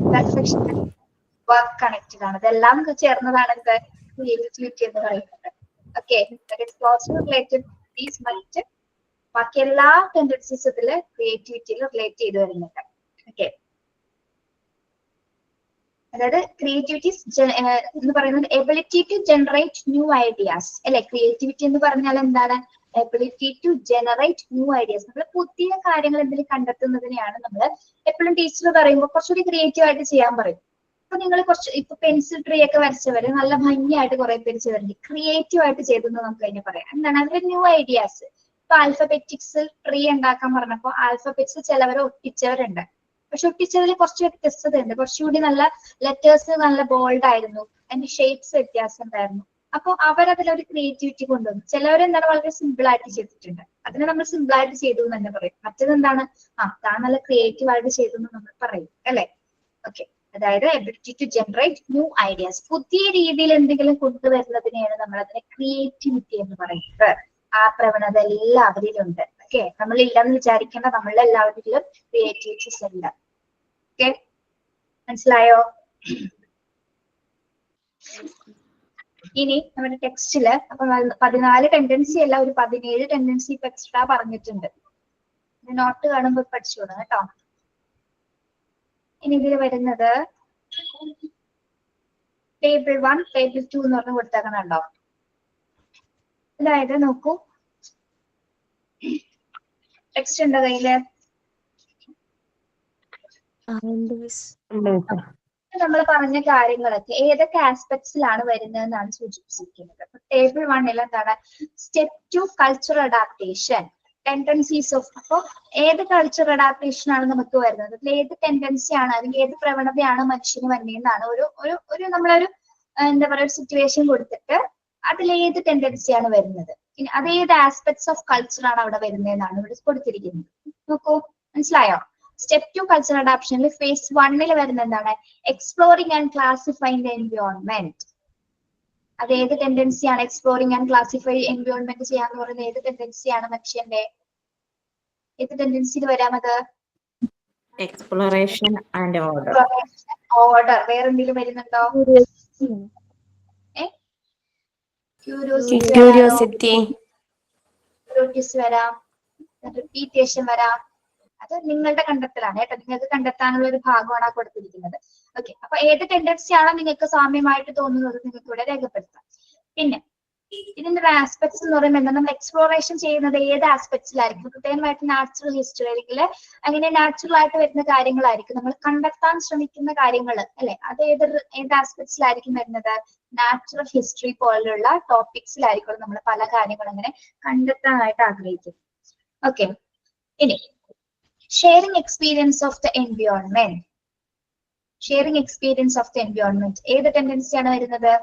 വർക്ക് കണക്റ്റഡ് ആണ്. ഇതെല്ലാം ചേർന്നതാണ് എന്ത് ക്രിയേറ്റിവിറ്റി എന്ന് പറയുന്നത്. ഓക്കെ, റിലേറ്റഡ് മറ്റ് ബാക്കി എല്ലാ ടെൻഡൻസീസ് ഇതില് ക്രിയേറ്റിവിറ്റിയിൽ റിലേറ്റ് ചെയ്ത് വരുന്നുണ്ട്. ഓക്കെ, അതായത് ക്രിയേറ്റിവിറ്റി എന്ന് പറയുന്നത് ability to generate new ideas അല്ലെ. ക്രിയേറ്റിവിറ്റി എന്ന് പറഞ്ഞാൽ എന്താണ്? Ability to generate new ideas. നമ്മൾ പുതിയ കാര്യങ്ങൾ എന്തെങ്കിലും കണ്ടെത്തുന്നതിനെയാണ് നമ്മൾ എപ്പോഴും ടീച്ചർ പറയുമ്പോൾ കുറച്ചുകൂടി ക്രിയേറ്റീവ് ആയിട്ട് ചെയ്യാൻ പറയും. അപ്പൊ നിങ്ങൾ ഇപ്പൊ പെൻസിൽ ട്രീ ഒക്കെ വരച്ചവര് നല്ല ഭംഗിയായിട്ട് കുറെ പേര് ചെയ്തിട്ടുണ്ട്. ക്രിയേറ്റീവ് ആയിട്ട് ചെയ്തെന്ന് നമുക്ക് അതിനെ പറയാം. എന്താണ് അതിൽ ന്യൂ ഐഡിയാസ്. ഇപ്പൊ ആൽഫബറ്റിക്സ് ട്രീ ഉണ്ടാക്കാൻ പറഞ്ഞപ്പോ ആൽഫബറ്റിക്സ് ചിലവരെ ഒട്ടിച്ചവരുണ്ട്. പക്ഷെ ഒട്ടിച്ചതിൽ കുറച്ച് വ്യത്യസ്തത ഉണ്ട്. കുറച്ചുകൂടി നല്ല ലെറ്റേഴ്സ് നല്ല ബോൾഡ് ആയിരുന്നു, അതിന്റെ ഷേപ്സ് വ്യത്യാസം ഉണ്ടായിരുന്നു. അപ്പൊ അവരതിലൊരു ക്രിയേറ്റിവിറ്റി കൊണ്ടുവന്നു. ചിലവരെന്താണ് വളരെ സിമ്പിൾ ആയിട്ട് ചെയ്തിട്ടുണ്ട്, അതിനെ നമ്മൾ സിമ്പിൾ ആയിട്ട് ചെയ്തു എന്ന് തന്നെ പറയും. മറ്റേതെന്താണ്, താൻ നല്ല ക്രിയേറ്റീവ് ആയിട്ട് ചെയ്തു എന്ന് നമ്മൾ പറയും അല്ലെ. ഓക്കെ, അതായത് ability to generate new ideas, പുതിയ രീതിയിൽ എന്തെങ്കിലും കൊണ്ടുവരുന്നതിനെയാണ് നമ്മൾ അതിനെ ക്രിയേറ്റിവിറ്റി എന്ന് പറയുന്നത്. ആ പ്രവണത എല്ലാവരിലും ഉണ്ട്. ഓക്കെ, നമ്മളില്ലെന്ന് വിചാരിക്കേണ്ട, നമ്മളുടെ എല്ലാവരിലും ക്രിയേറ്റിവിറ്റീസ് ഉണ്ട്. ഓക്കെ, മനസ്സിലായോ? ഇനി നമ്മുടെ ടെക്സ്റ്റില് അപ്പൊ 14 ടെൻഡൻസി അല്ല, ഒരു 17 ടെൻഡൻസി ഇപ്പൊ എക്സ്ട്രാ പറഞ്ഞിട്ടുണ്ട്. നോട്ട് കാണുമ്പോൾ പഠിച്ചോളൂ കേട്ടോ. ഇനി ഇതിൽ വരുന്നത് ടേബിൾ 1 ടേബിൾ 2 എന്ന് പറഞ്ഞ് കൊടുത്തേക്കുന്നുണ്ടോ? അതായത് നോക്കൂ, ടെക്സ്റ്റ് ഉണ്ടോ കയ്യില്? നമ്മൾ പറഞ്ഞ കാര്യങ്ങളൊക്കെ ഏതൊക്കെ ആസ്പെക്ട്സിലാണ് വരുന്നതെന്നാണ് സൂചിപ്പിച്ചിരിക്കുന്നത്. ടേബിൾ 1 എന്താണ്? Step 2 cultural adaptation, tendencies of. അപ്പൊ ഏത് കൾച്ചറൽ അഡാപ്റ്റേഷൻ ആണ് നമുക്ക് വരുന്നത്? അതിൽ ഏത് ടെൻഡൻസി ആണ് അല്ലെങ്കിൽ ഏത് പ്രവണതയാണ് മനുഷ്യന് വരുന്നതെന്നാണ് ഒരു നമ്മളൊരു എന്താ പറയുക ഒരു സിറ്റുവേഷൻ കൊടുത്തിട്ട് അതിലേത് ടെൻഡൻസിയാണ് വരുന്നത്, അതേത് ആസ്പെക്ട്സ് ഓഫ് കൾച്ചർ ആണ് അവിടെ വരുന്നതെന്നാണ് ഇവിടെ കൊടുത്തിരിക്കുന്നത്. നോക്കൂ, മനസ്സിലായോ? സ്റ്റെപ്പ് 2 കൾച്ചറൽ അഡാപ്ഷനിൽ ഫേസ് 1 വരുന്ന എന്താണ്? Exploring and classifying the environment. അത് ഏത് ടെൻഡൻസിയാണ്? എക്സ്പ്ലോറിംഗ് ആൻഡ് ക്ലാസിഫൈ എൻവയോൺമെന്റ് ചെയ്യാന്ന് പറയുന്നത് ഏത് ടെൻഡൻസിയാണ് മനുഷ്യന്റെ? ഏത് ടെൻഡൻസിയിൽ വരാം അത്? Exploration and order. ഓർഡർ. വേറെന്തെങ്കിലും വരുന്നുണ്ടോ? ക്യൂരിയോസിറ്റി വരാം, റിപ്പീറ്റേഷൻ വരാം. അത് നിങ്ങളുടെ കണ്ടെത്തലാണ് കേട്ടോ, നിങ്ങൾക്ക് കണ്ടെത്താനുള്ള ഒരു ഭാഗമാണ് ആ കൊടുത്തിരിക്കുന്നത്. ഓക്കെ, അപ്പൊ ഏത് ടെൻഡൻസി ആണോ നിങ്ങൾക്ക് സാമ്യമായിട്ട് തോന്നുന്നത് നിങ്ങൾക്ക് ഇവിടെ രേഖപ്പെടുത്താം. പിന്നെ ഇതിന്റെ ഒരു ആസ്പെക്ട്സ് എന്ന് പറയുമ്പോൾ എന്താ, നമ്മൾ എക്സ്പ്ലോറേഷൻ ചെയ്യുന്നത് ഏത് ആസ്പെക്ട്സിലായിരിക്കും? പ്രത്യേകമായിട്ട് നാച്ചുറൽ ഹിസ്റ്ററി അല്ലെങ്കിൽ അങ്ങനെ നാച്ചുറൽ ആയിട്ട് വരുന്ന കാര്യങ്ങളായിരിക്കും നമ്മൾ കണ്ടെത്താൻ ശ്രമിക്കുന്ന കാര്യങ്ങൾ അല്ലെ. അത് ഏത് ആസ്പെക്ട്സിലായിരിക്കും വരുന്നത്? നാച്ചുറൽ ഹിസ്റ്ററി പോലുള്ള ടോപ്പിക്സിലായിരിക്കും നമ്മൾ പല കാര്യങ്ങളും അങ്ങനെ കണ്ടെത്താനായിട്ട് ആഗ്രഹിക്കുന്നത്. ഓക്കെ, ഇനി sharing experience of the environment. Sharing experience of the environment ഏത് ടെൻഡൻസിയാണ് വരുന്നത്?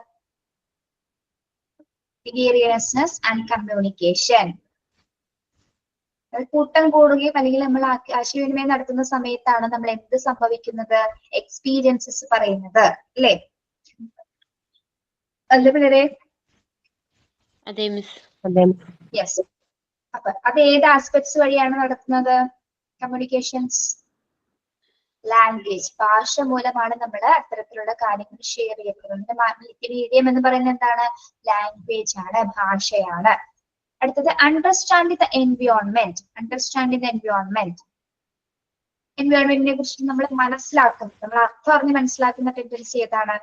Gregariousness and communication. കൂട്ടം കൂടുകയും അല്ലെങ്കിൽ നമ്മൾ ആശയവിനിമയം നടത്തുന്ന സമയത്താണ് നമ്മൾ എന്ത് സംഭവിക്കുന്നത്? എക്സ്പീരിയൻസസ് പറയുന്നത് അല്ലേ? അല്ലേ പിള്ളേരെ? അതെ മിസ്. യെസ്. അപ്പൊ അത് ഏത് ആസ്പെക്ട്സ് വഴിയാണ് നടത്തുന്നത്? കമ്മ്യൂണിക്കേഷൻസ്, ലാംഗ്വേജ്, ഭാഷ മൂലമാണ് നമ്മൾ അത്തരത്തിലുള്ള കാര്യങ്ങൾ ഷെയർ ചെയ്യപ്പെടുന്നത്. മീഡിയം എന്ന് പറയുന്നത് എന്താണ്? ലാംഗ്വേജ് ആണ്, ഭാഷയാണ്. അടുത്തത് understanding the environment. Understanding the environment. എൻവയോൺമെന്റിനെ കുറിച്ച് നമ്മൾ മനസ്സിലാക്കും, നമ്മൾ അർത്ഥം അറിഞ്ഞ് മനസ്സിലാക്കുന്ന ടെൻഡൻസി ഏതാണ്?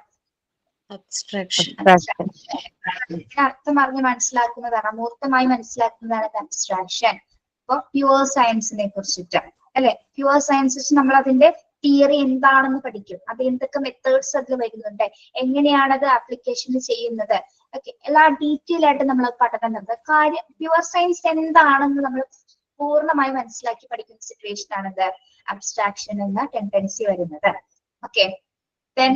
അർത്ഥം അറിഞ്ഞ് മനസ്സിലാക്കുന്നതാണ്, അമൂർത്തമായി മനസ്സിലാക്കുന്നതാണ് അബ്സ്ട്രാക്ഷൻ. അപ്പൊ പ്യുവർ സയൻസിനെ കുറിച്ചിട്ട് അല്ലെ, പ്യുവർ സയൻസ് വെച്ച് നമ്മൾ അതിന്റെ തിയറി എന്താണെന്ന് പഠിക്കും, അത് എന്തൊക്കെ മെത്തേഡ്സ് അതിൽ വരുന്നുണ്ട്, എങ്ങനെയാണ് അത് ആപ്ലിക്കേഷൻ ചെയ്യുന്നത്, ഓക്കെ, എല്ലാ ഡീറ്റെയിൽ ആയിട്ട് നമ്മൾ പഠനം നടത്തുക. കാര്യം പ്യുവർ സയൻസ് എന്താണെന്ന് നമ്മൾ പൂർണ്ണമായി മനസ്സിലാക്കി പഠിക്കുന്ന സിറ്റുവേഷൻ ആണിത് അബ്സ്ട്രാക്ഷൻ എന്ന ടെൻഡൻസി വരുന്നത്. ഓക്കെ, ദെൻ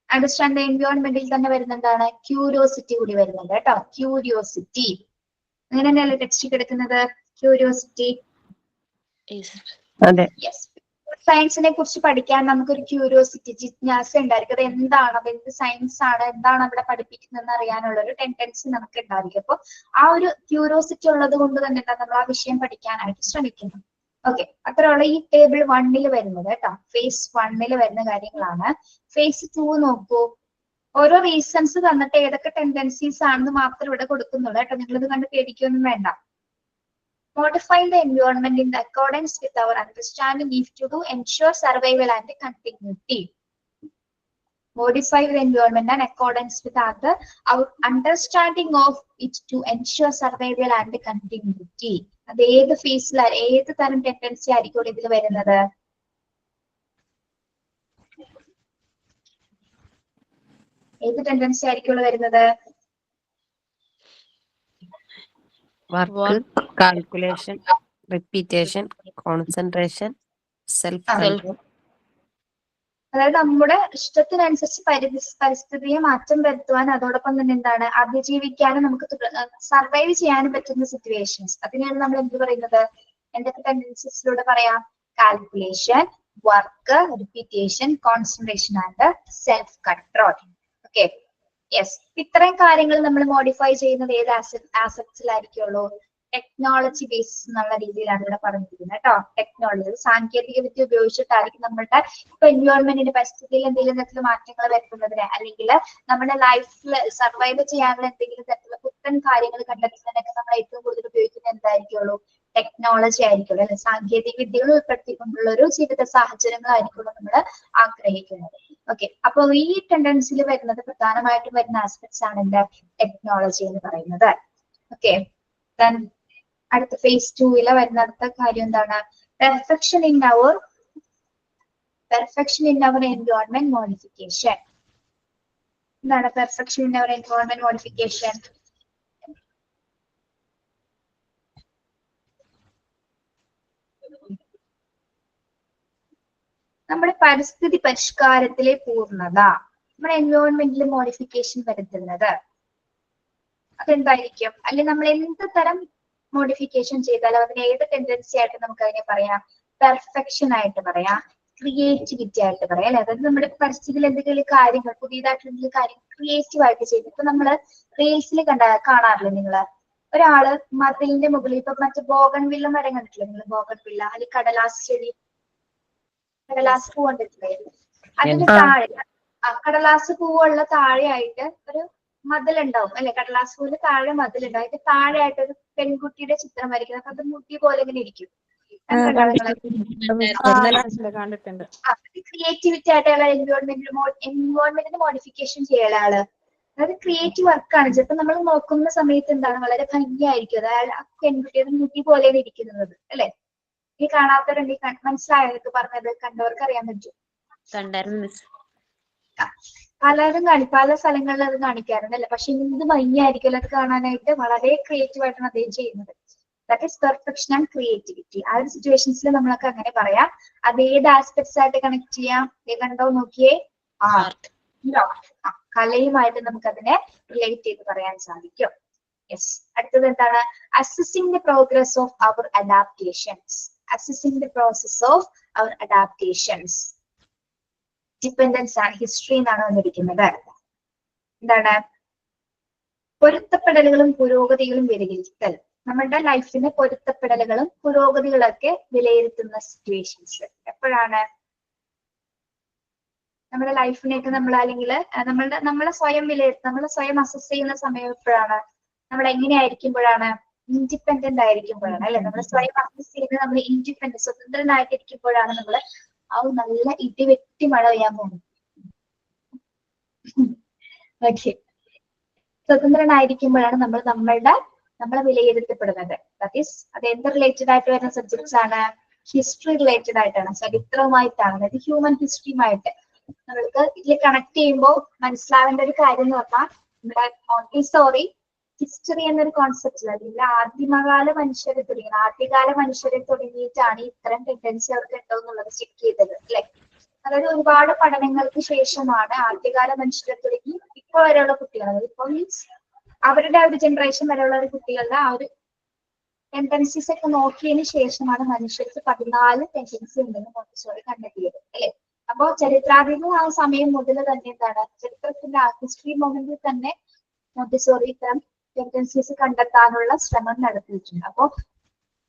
അണ്ടർസ്റ്റാൻഡ് ദ എൻവയോൺമെന്റിൽ തന്നെ വരുന്നതാണ് ക്യൂരിയോസിറ്റി കൂടി വരുന്നുണ്ട് കേട്ടോ. ക്യൂരിയോസിറ്റി അങ്ങനെ തന്നെയല്ലേ ടെക്സ്റ്റ് കിടക്കുന്നത്? ക്യൂരിയോസിറ്റി. യെസ്. സയൻസിനെ കുറിച്ച് പഠിക്കാൻ നമുക്കൊരു ക്യൂരിയോസിറ്റി, ജിജ്ഞാസ ഉണ്ടായിരിക്കും. അത് എന്താണ്, അത് എന്ത് സയൻസ് ആണ്, എന്താണ് അവിടെ പഠിപ്പിക്കുന്നതെന്ന് അറിയാനുള്ള ഒരു ടെൻഡൻസി നമുക്ക് ഉണ്ടായിരിക്കും. അപ്പൊ ആ ഒരു ക്യൂരിയോസിറ്റി ഉള്ളത് കൊണ്ട് തന്നെ നമ്മൾ ആ വിഷയം പഠിക്കാനായിട്ട് ശ്രമിക്കുന്നു. ഓക്കെ, അത്രയുള്ള ഈ ടേബിൾ 1 വരുന്നത് കേട്ടോ. ഫേസ് 1 വരുന്ന കാര്യങ്ങളാണ്. ഫേസ് 2 നോക്കൂ. ഓരോ റീസൺസ് തന്നിട്ട് ഏതൊക്കെ ടെൻഡൻസീസ് ആണെന്ന് മാത്രം ഇവിടെ കൊടുക്കുന്നുള്ളൂ കേട്ടോ. നിങ്ങളിത് കണ്ട് പേടിക്കൊന്നും വേണ്ട. Modify the environment in accordance with our understanding if to ensure survival and continuity. Modify the environment in accordance with our understanding of it to ensure survival and continuity. അത് ഏത് ഫേസിൽ ഏത് തരം ടെൻഡൻസി ആയിരിക്കും ഇതിൽ വരുന്നത്? ഏത് ടെൻഡൻസി ആയിരിക്കും വരുന്നത്? Work, calculation, repetition, concentration, self control. അതായത് നമ്മുടെ ഇഷ്ടത്തിനനുസരിച്ച് പരിസ്ഥിതിയെ മാറ്റം വരുത്തുവാൻ, അതോടൊപ്പം തന്നെ എന്താണ് അതിജീവിക്കാനും നമുക്ക് സർവൈവ് ചെയ്യാനും പറ്റുന്ന സിറ്റുവേഷൻസ്, അതിനെയാണ് നമ്മൾ എന്ത് പറയുന്നത്? എന്തൊക്കെ ടെൻഡൻസീസിലൂടെ പറയാം? Calculation, work, repetition, concentration and self control. Okay, yes. ഇത്രയും കാര്യങ്ങൾ നമ്മൾ മോഡിഫൈ ചെയ്യുന്നത് ഏത് ആസെറ്റ്സിലായിരിക്കുള്ളൂ? ടെക്നോളജി ബേസിസ് എന്നുള്ള രീതിയിലാണ് ഇവിടെ പറഞ്ഞിരിക്കുന്നത് കേട്ടോ. ടെക്നോളജി, സാങ്കേതിക വിദ്യ ഉപയോഗിച്ചിട്ടായിരിക്കും നമ്മളുടെ ഇപ്പൊ എൻവയോൺമെന്റിന്റെ പരിസ്ഥിതിയിൽ എന്തെങ്കിലും തരത്തിലുള്ള മാറ്റങ്ങൾ വരുത്തുന്നതിന് അല്ലെങ്കിൽ നമ്മുടെ ലൈഫിൽ സർവൈവ് ചെയ്യാനുള്ള എന്തെങ്കിലും തരത്തിലുള്ള പുത്തൻ കാര്യങ്ങൾ കണ്ടെത്തുന്നതിനൊക്കെ നമ്മൾ ഏറ്റവും കൂടുതൽ ഉപയോഗിക്കുന്നത് എന്തായിരിക്കുള്ളൂ? ടെക്നോളജി ആയിരിക്കുള്ളൂ അല്ലെ? സാങ്കേതിക വിദ്യകൾ ഉൾപ്പെടുത്തിക്കൊണ്ടുള്ള ഒരു ജീവിത സാഹചര്യങ്ങളായിരിക്കുള്ളൂ നമ്മൾ ആഗ്രഹിക്കുന്നത്. ഓക്കെ, അപ്പൊ ഈ ടെൻഡൻസിൽ വരുന്നത് പ്രധാനമായിട്ടും വരുന്ന ആസ്പെക്ട്സ് ആണ് എന്താ? ടെക്നോളജി എന്ന് പറയുന്നത്. ഓക്കെ, അടുത്ത phase 2 വരുന്ന അടുത്ത കാര്യം എന്താണ്? Perfection in our environment modification. എന്താണ് perfection in our environment modification? നമ്മുടെ പരിസ്ഥിതി പരിഷ്കാരത്തിലെ പൂർണ്ണത, നമ്മുടെ എൻവയോൺമെന്റിൽ മോഡിഫിക്കേഷൻ വരുത്തുന്നത് അതെന്തായിരിക്കും? അല്ലെങ്കിൽ നമ്മൾ എന്ത് തരം മോഡിഫിക്കേഷൻ ചെയ്താലും അതിന് ഏത് ടെൻഡൻസി ആയിട്ട് നമുക്ക് അതിനെ പറയാം? പെർഫെക്ഷൻ ആയിട്ട് പറയാം, ക്രിയേറ്റിവിറ്റി ആയിട്ട് പറയാം അല്ലെ? അതായത് നമ്മുടെ പരിസ്ഥിതിയിൽ എന്തെങ്കിലും കാര്യങ്ങൾ പുതിയതായിട്ട് എന്തെങ്കിലും കാര്യങ്ങൾ ക്രിയേറ്റീവ് ആയിട്ട് ചെയ്തു. ഇപ്പൊ നമ്മള് റീൽസിൽ കാണാറില്ലേ നിങ്ങള്? ഒരാള് മതിലിന്റെ മുകളിൽ ഇപ്പൊ മറ്റേ ബോഗൺ വില്ല മരം കണ്ടിട്ടില്ലേ നിങ്ങൾ? ബോഗൺ വില്ല അല്ലെങ്കിൽ കടലാസ് ചെടി, കടലാസ് പൂ കണ്ടിട്ടില്ലേ? അതിന് താഴെ കടലാസ് പൂവുള്ള താഴെയായിട്ട് ഒരു മതിലുണ്ടാവും അല്ലെ? കടലാസ് പൂവിന് താഴെ മതിലുണ്ടാവും. അതിന്റെ താഴെയായിട്ട് ഒരു പെൺകുട്ടിയുടെ ചിത്രം വരയ്ക്കുന്നത്. അപ്പൊ അത് മുട്ടി പോലെ ഇങ്ങനെ ഇരിക്കും. ക്രിയേറ്റിവിറ്റി ആയിട്ടുള്ള എൻവയോൺമെന്റിന് മോഡിഫിക്കേഷൻ ചെയ്യല ആള്. അതായത് ക്രിയേറ്റീവ് വർക്കാണ്. ചിലപ്പോൾ നമ്മൾ നോക്കുന്ന സമയത്ത് എന്താണ് വളരെ ഭംഗിയായിരിക്കും. അതായത് ആ പെൺകുട്ടിയുടെ മുട്ടി പോലെയാണ് ഇരിക്കുന്നത് അല്ലെ? ഈ കാണാത്തവരുണ്ട്, മനസ്സിലായത് പറഞ്ഞത്? കണ്ടവർക്ക് അറിയാൻ പറ്റും. പലരും പല സ്ഥലങ്ങളിൽ അത് കാണിക്കാറുണ്ട് അല്ലെ? പക്ഷെ എന്ത് ഭംഗിയായിരിക്കും അത് കാണാനായിട്ട്. വളരെ ക്രിയേറ്റീവ് ആയിട്ടാണ് അദ്ദേഹം ചെയ്യുന്നത്. That is perfection and creativity. ആ ഒരു സിറ്റുവേഷൻസിൽ നമ്മളൊക്കെ അങ്ങനെ പറയാം. അത് ഏത് ആസ്പെക്ട്സ് ആയിട്ട് കണക്ട് ചെയ്യാം? കണ്ടോ നോക്കിയേ, ആർട്ട്, കലയുമായിട്ട് നമുക്ക് അതിനെ റിലേറ്റ് ചെയ്ത് പറയാൻ സാധിക്കും. യെസ്, അടുത്തത് എന്താണ്? Assessing the progress of our adaptations. Assessing the process of our adaptations. Dependence ആണ്, ഹിസ്റ്ററി എന്നാണ് വന്നിരിക്കുന്നത്. എന്താണ്? പൊരുത്തപ്പെടലുകളും പുരോഗതികളും വിലയിരുത്തൽ. നമ്മുടെ ലൈഫിന് പൊരുത്തപ്പെടലുകളും പുരോഗതികളൊക്കെ വിലയിരുത്തുന്ന സിറ്റുവേഷൻസ് എപ്പോഴാണ്? നമ്മുടെ ലൈഫിനെയൊക്കെ നമ്മൾ അല്ലെങ്കിൽ നമ്മളെ സ്വയം വിലയിരുത്തും, നമ്മളെ സ്വയം അസസ് ചെയ്യുന്ന സമയം എപ്പോഴാണ്? നമ്മൾ എങ്ങനെയായിരിക്കുമ്പോഴാണ്? ഇൻഡിപെൻഡന്റ് ആയിരിക്കുമ്പോഴാണ് അല്ലെ? നമ്മൾ സ്വയം അസസ് ചെയ്യുന്നത് നമ്മൾ ഇൻഡിപെൻഡന്റ് സ്വതന്ത്രനായിട്ടിരിക്കുമ്പോഴാണ് നമ്മൾ നല്ല ഇടിവെട്ടി മഴ പെയ്യാൻ പോകുന്നത്. ഓക്കെ, സ്വതന്ത്രനായിരിക്കുമ്പോഴാണ് നമ്മളെ വിലയിരുത്തപ്പെടുന്നത്. ദാറ്റ് ഈസ് അത് എന്ത് റിലേറ്റഡ് ആയിട്ട് വരുന്ന സബ്ജക്ട്സ് ആണ്? ഹിസ്റ്ററി റിലേറ്റഡ് ആയിട്ടാണ്, ചരിത്രവുമായിട്ടാണ്. അതായത് ഹ്യൂമൻ ഹിസ്റ്ററിയുമായിട്ട് നമ്മൾക്ക് ഇതിൽ കണക്ട് ചെയ്യുമ്പോൾ മനസ്സിലാവേണ്ട ഒരു കാര്യം എന്ന് പറഞ്ഞാൽ നമ്മുടെ മോണ്ടിസോറി ഹിസ്റ്ററി എന്നൊരു കോൺസെപ്റ്റ് അല്ലെങ്കിൽ ആദ്യകാല മനുഷ്യരെ തുടങ്ങിയിട്ടാണ് ഇത്തരം ടെൻഡൻസി അവർക്ക് ഉണ്ടോ എന്നുള്ളത് ചെക്ക് ചെയ്തത് അല്ലെ? അതായത് ഒരുപാട് പഠനങ്ങൾക്ക് ശേഷമാണ് ആദ്യകാല മനുഷ്യരെ തുടങ്ങി ഇപ്പൊ വരെയുള്ള കുട്ടികൾ, അതായത് ഇപ്പൊ മീൻസ് അവരുടെ ഒരു ജനറേഷൻ വരെയുള്ള ഒരു കുട്ടികളുടെ ആ ഒരു ടെൻഡൻസീസ് ഒക്കെ നോക്കിയതിന് ശേഷമാണ് മനുഷ്യർക്ക് 14 ടെൻഡൻസി ഉണ്ടെന്ന് മോണ്ടിസോറി കണ്ടെത്തിയത് അല്ലെ? അപ്പോ ചരിത്രാതീതം ആ സമയം മുതൽ തന്നെ എന്താണ്? ചരിത്രത്തിന്റെ ആ ഹിസ്റ്ററി മൊമെന്റിൽ തന്നെ മോണ്ടിസോറി ഇത്തരം ടെൻഡൻസീസ് കണ്ടെത്താനുള്ള ശ്രമം നടത്തിയിട്ടുണ്ട്. അപ്പോ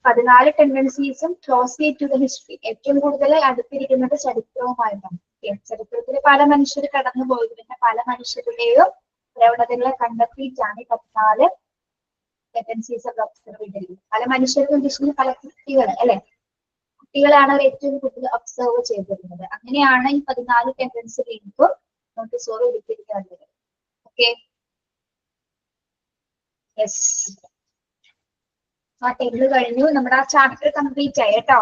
14 ടെൻഡൻസീസും ക്ലോസ്ലി ടു ദ ഹിസ്റ്ററി, ഏറ്റവും കൂടുതൽ അടുത്തിരിക്കുന്നത് ചരിത്രവുമായിട്ടാണ്. ചരിത്രത്തിൽ പല മനുഷ്യർ കടന്നു പോയത്, പിന്നെ പല മനുഷ്യരുടെയും പ്രവണതകളെ കണ്ടെത്തിയിട്ടാണ് ഈ 14 ടെൻഡൻസീസ് ഒക്കെ ഒബ്സർവ് ചെയ്തിരിക്കുന്നത്. പല മനുഷ്യർക്കും ഉദ്ദേശിക്കുന്നത് പല കുട്ടികൾ അല്ലെ? കുട്ടികളാണ് അവർ ഏറ്റവും കൂടുതൽ ഒബ്സർവ് ചെയ്തിരുന്നത്. അങ്ങനെയാണ് ഈ 14 ടെൻഡൻസി ലിങ്കും മോണ്ടിസോറി എടുത്തിരിക്കുന്നത്. ഓക്കെ, യെസ്, ആ ടേബിൾ കഴിഞ്ഞു. നമ്മുടെ ആ ചാപ്റ്റർ കംപ്ലീറ്റ് ആയി കേട്ടോ.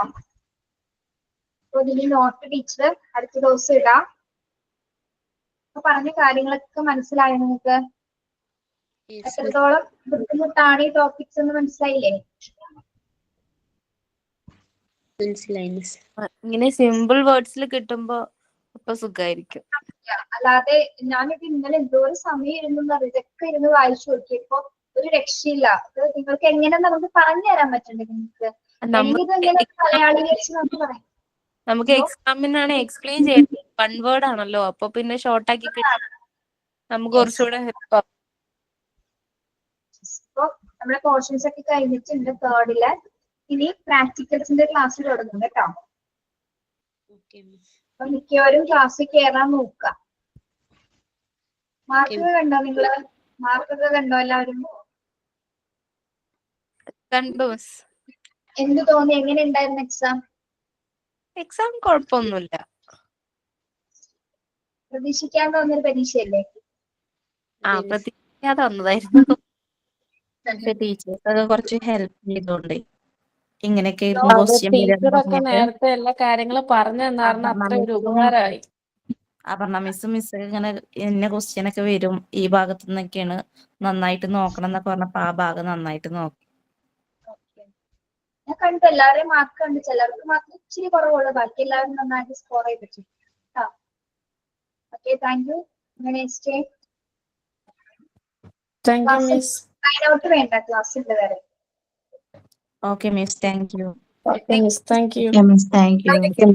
അപ്പൊ ഇതിന് നോട്ട് ടീച്ചർ അടുത്ത ദിവസം ഇടാം. അപ്പൊ പറഞ്ഞ കാര്യങ്ങളൊക്കെ മനസ്സിലായോ നിങ്ങൾക്ക്? എത്രത്തോളം ബുദ്ധിമുട്ടാണ് ഈ ടോപ്പിക്സ് എന്ന് മനസ്സിലായില്ലേ? ഇങ്ങനെ സിമ്പിൾ വേർഡ്സിൽ കിട്ടുമ്പോ അപ്പൊ സുഖായിരിക്കും. അല്ലാതെ ഞാനിത് ഇന്നലെ എന്തോരം സമയം ഇരുന്നു ഇതൊക്കെ ഇരുന്ന് വായിച്ചു നോക്കിയപ്പോ ഒരു രക്ഷയില്ല. അത് നിങ്ങൾക്ക് എങ്ങനെ നമുക്ക് പറഞ്ഞു തരാൻ പറ്റണ്ടേ? നിങ്ങൾക്ക് എങ്ങനെ മലയാളി വെച്ച് നമുക്ക് പറയാം. നമുക്ക് എക്സാമിനാണ് എക്സ്പ്ലെയിൻ ചെയ്യാൻ 1 വേർഡ് ആണല്ലോ, അപ്പൊ പിന്നെ ഷോർട്ട് ആക്കി നമുക്ക് കുറച്ചുകൂടെ ഹെൽപ്പ് ആവും. ഇപ്പൊ നമ്മുടെ പോർഷൻസ് ഒക്കെ കഴിഞ്ഞിട്ടുണ്ട് 3rd. ഇനി പ്രാക്ടിക്കൽസിന്റെ ക്ലാസ് തുടങ്ങും കേട്ടോ. അപ്പൊ മിക്കവരും ക്ലാസ്സിൽ കയറാൻ നോക്കുക. മാർക്കൊക്കെ കണ്ടോ നിങ്ങള്? മാർക്കൊക്കെ കണ്ടോ എല്ലാവരും? കണ്ടു മിസ്. എന്ത് തോന്നി? എങ്ങനെ ഉണ്ടായിരുന്നു എക്സാം? എക്സാം കുഴപ്പമൊന്നുമില്ല. പ്രതീക്ഷിക്കാൻ തോന്നിയൊരു പരീക്ഷയല്ലേ? പ്രതീക്ഷിക്കാതെ വന്നതായിരുന്നു. പക്ഷെ ടീച്ചേഴ്സ് ഒക്കെ കുറച്ച് ഹെൽപ്പ് ചെയ്തോണ്ടേ ഇങ്ങനെയൊക്കെ അതെ, ക്വസ്റ്റ്യൻ ടീച്ചറൊക്കെ പറഞ്ഞിട്ട് നേരത്തെ എല്ലാ കാര്യങ്ങളും പറഞ്ഞു തന്നായിരുന്നു. അത്ര ഒരു ഉപകാരമായി. അപർണ മിസ്സും ഇങ്ങനെ ഇന്ന ക്വസ്റ്റ്യൻ ഒക്കെ വരും, ഈ ഭാഗത്തു നിന്നൊക്കെയാണ് നന്നായിട്ട് നോക്കണം എന്നൊക്കെ പറഞ്ഞപ്പോ ആ ഭാഗം നന്നായിട്ട് നോക്കി. ഞാൻ കണ്ടു എല്ലാവരെയും മാർക്ക് കണ്ടു. ചിലർക്ക് മാത്രം ഇച്ചിരി കുറവുള്ളൂ, ബാക്കി എല്ലാവരും നന്നായിട്ട് സ്കോർ ചെയ്തിട്ടു. Okay, thank you. Thank you miss. Sign out വേണ്ട, ക്ലാസ് ഉണ്ട് വേറെ. Okay miss, thank you. Okay miss, thank you. Miss thank U.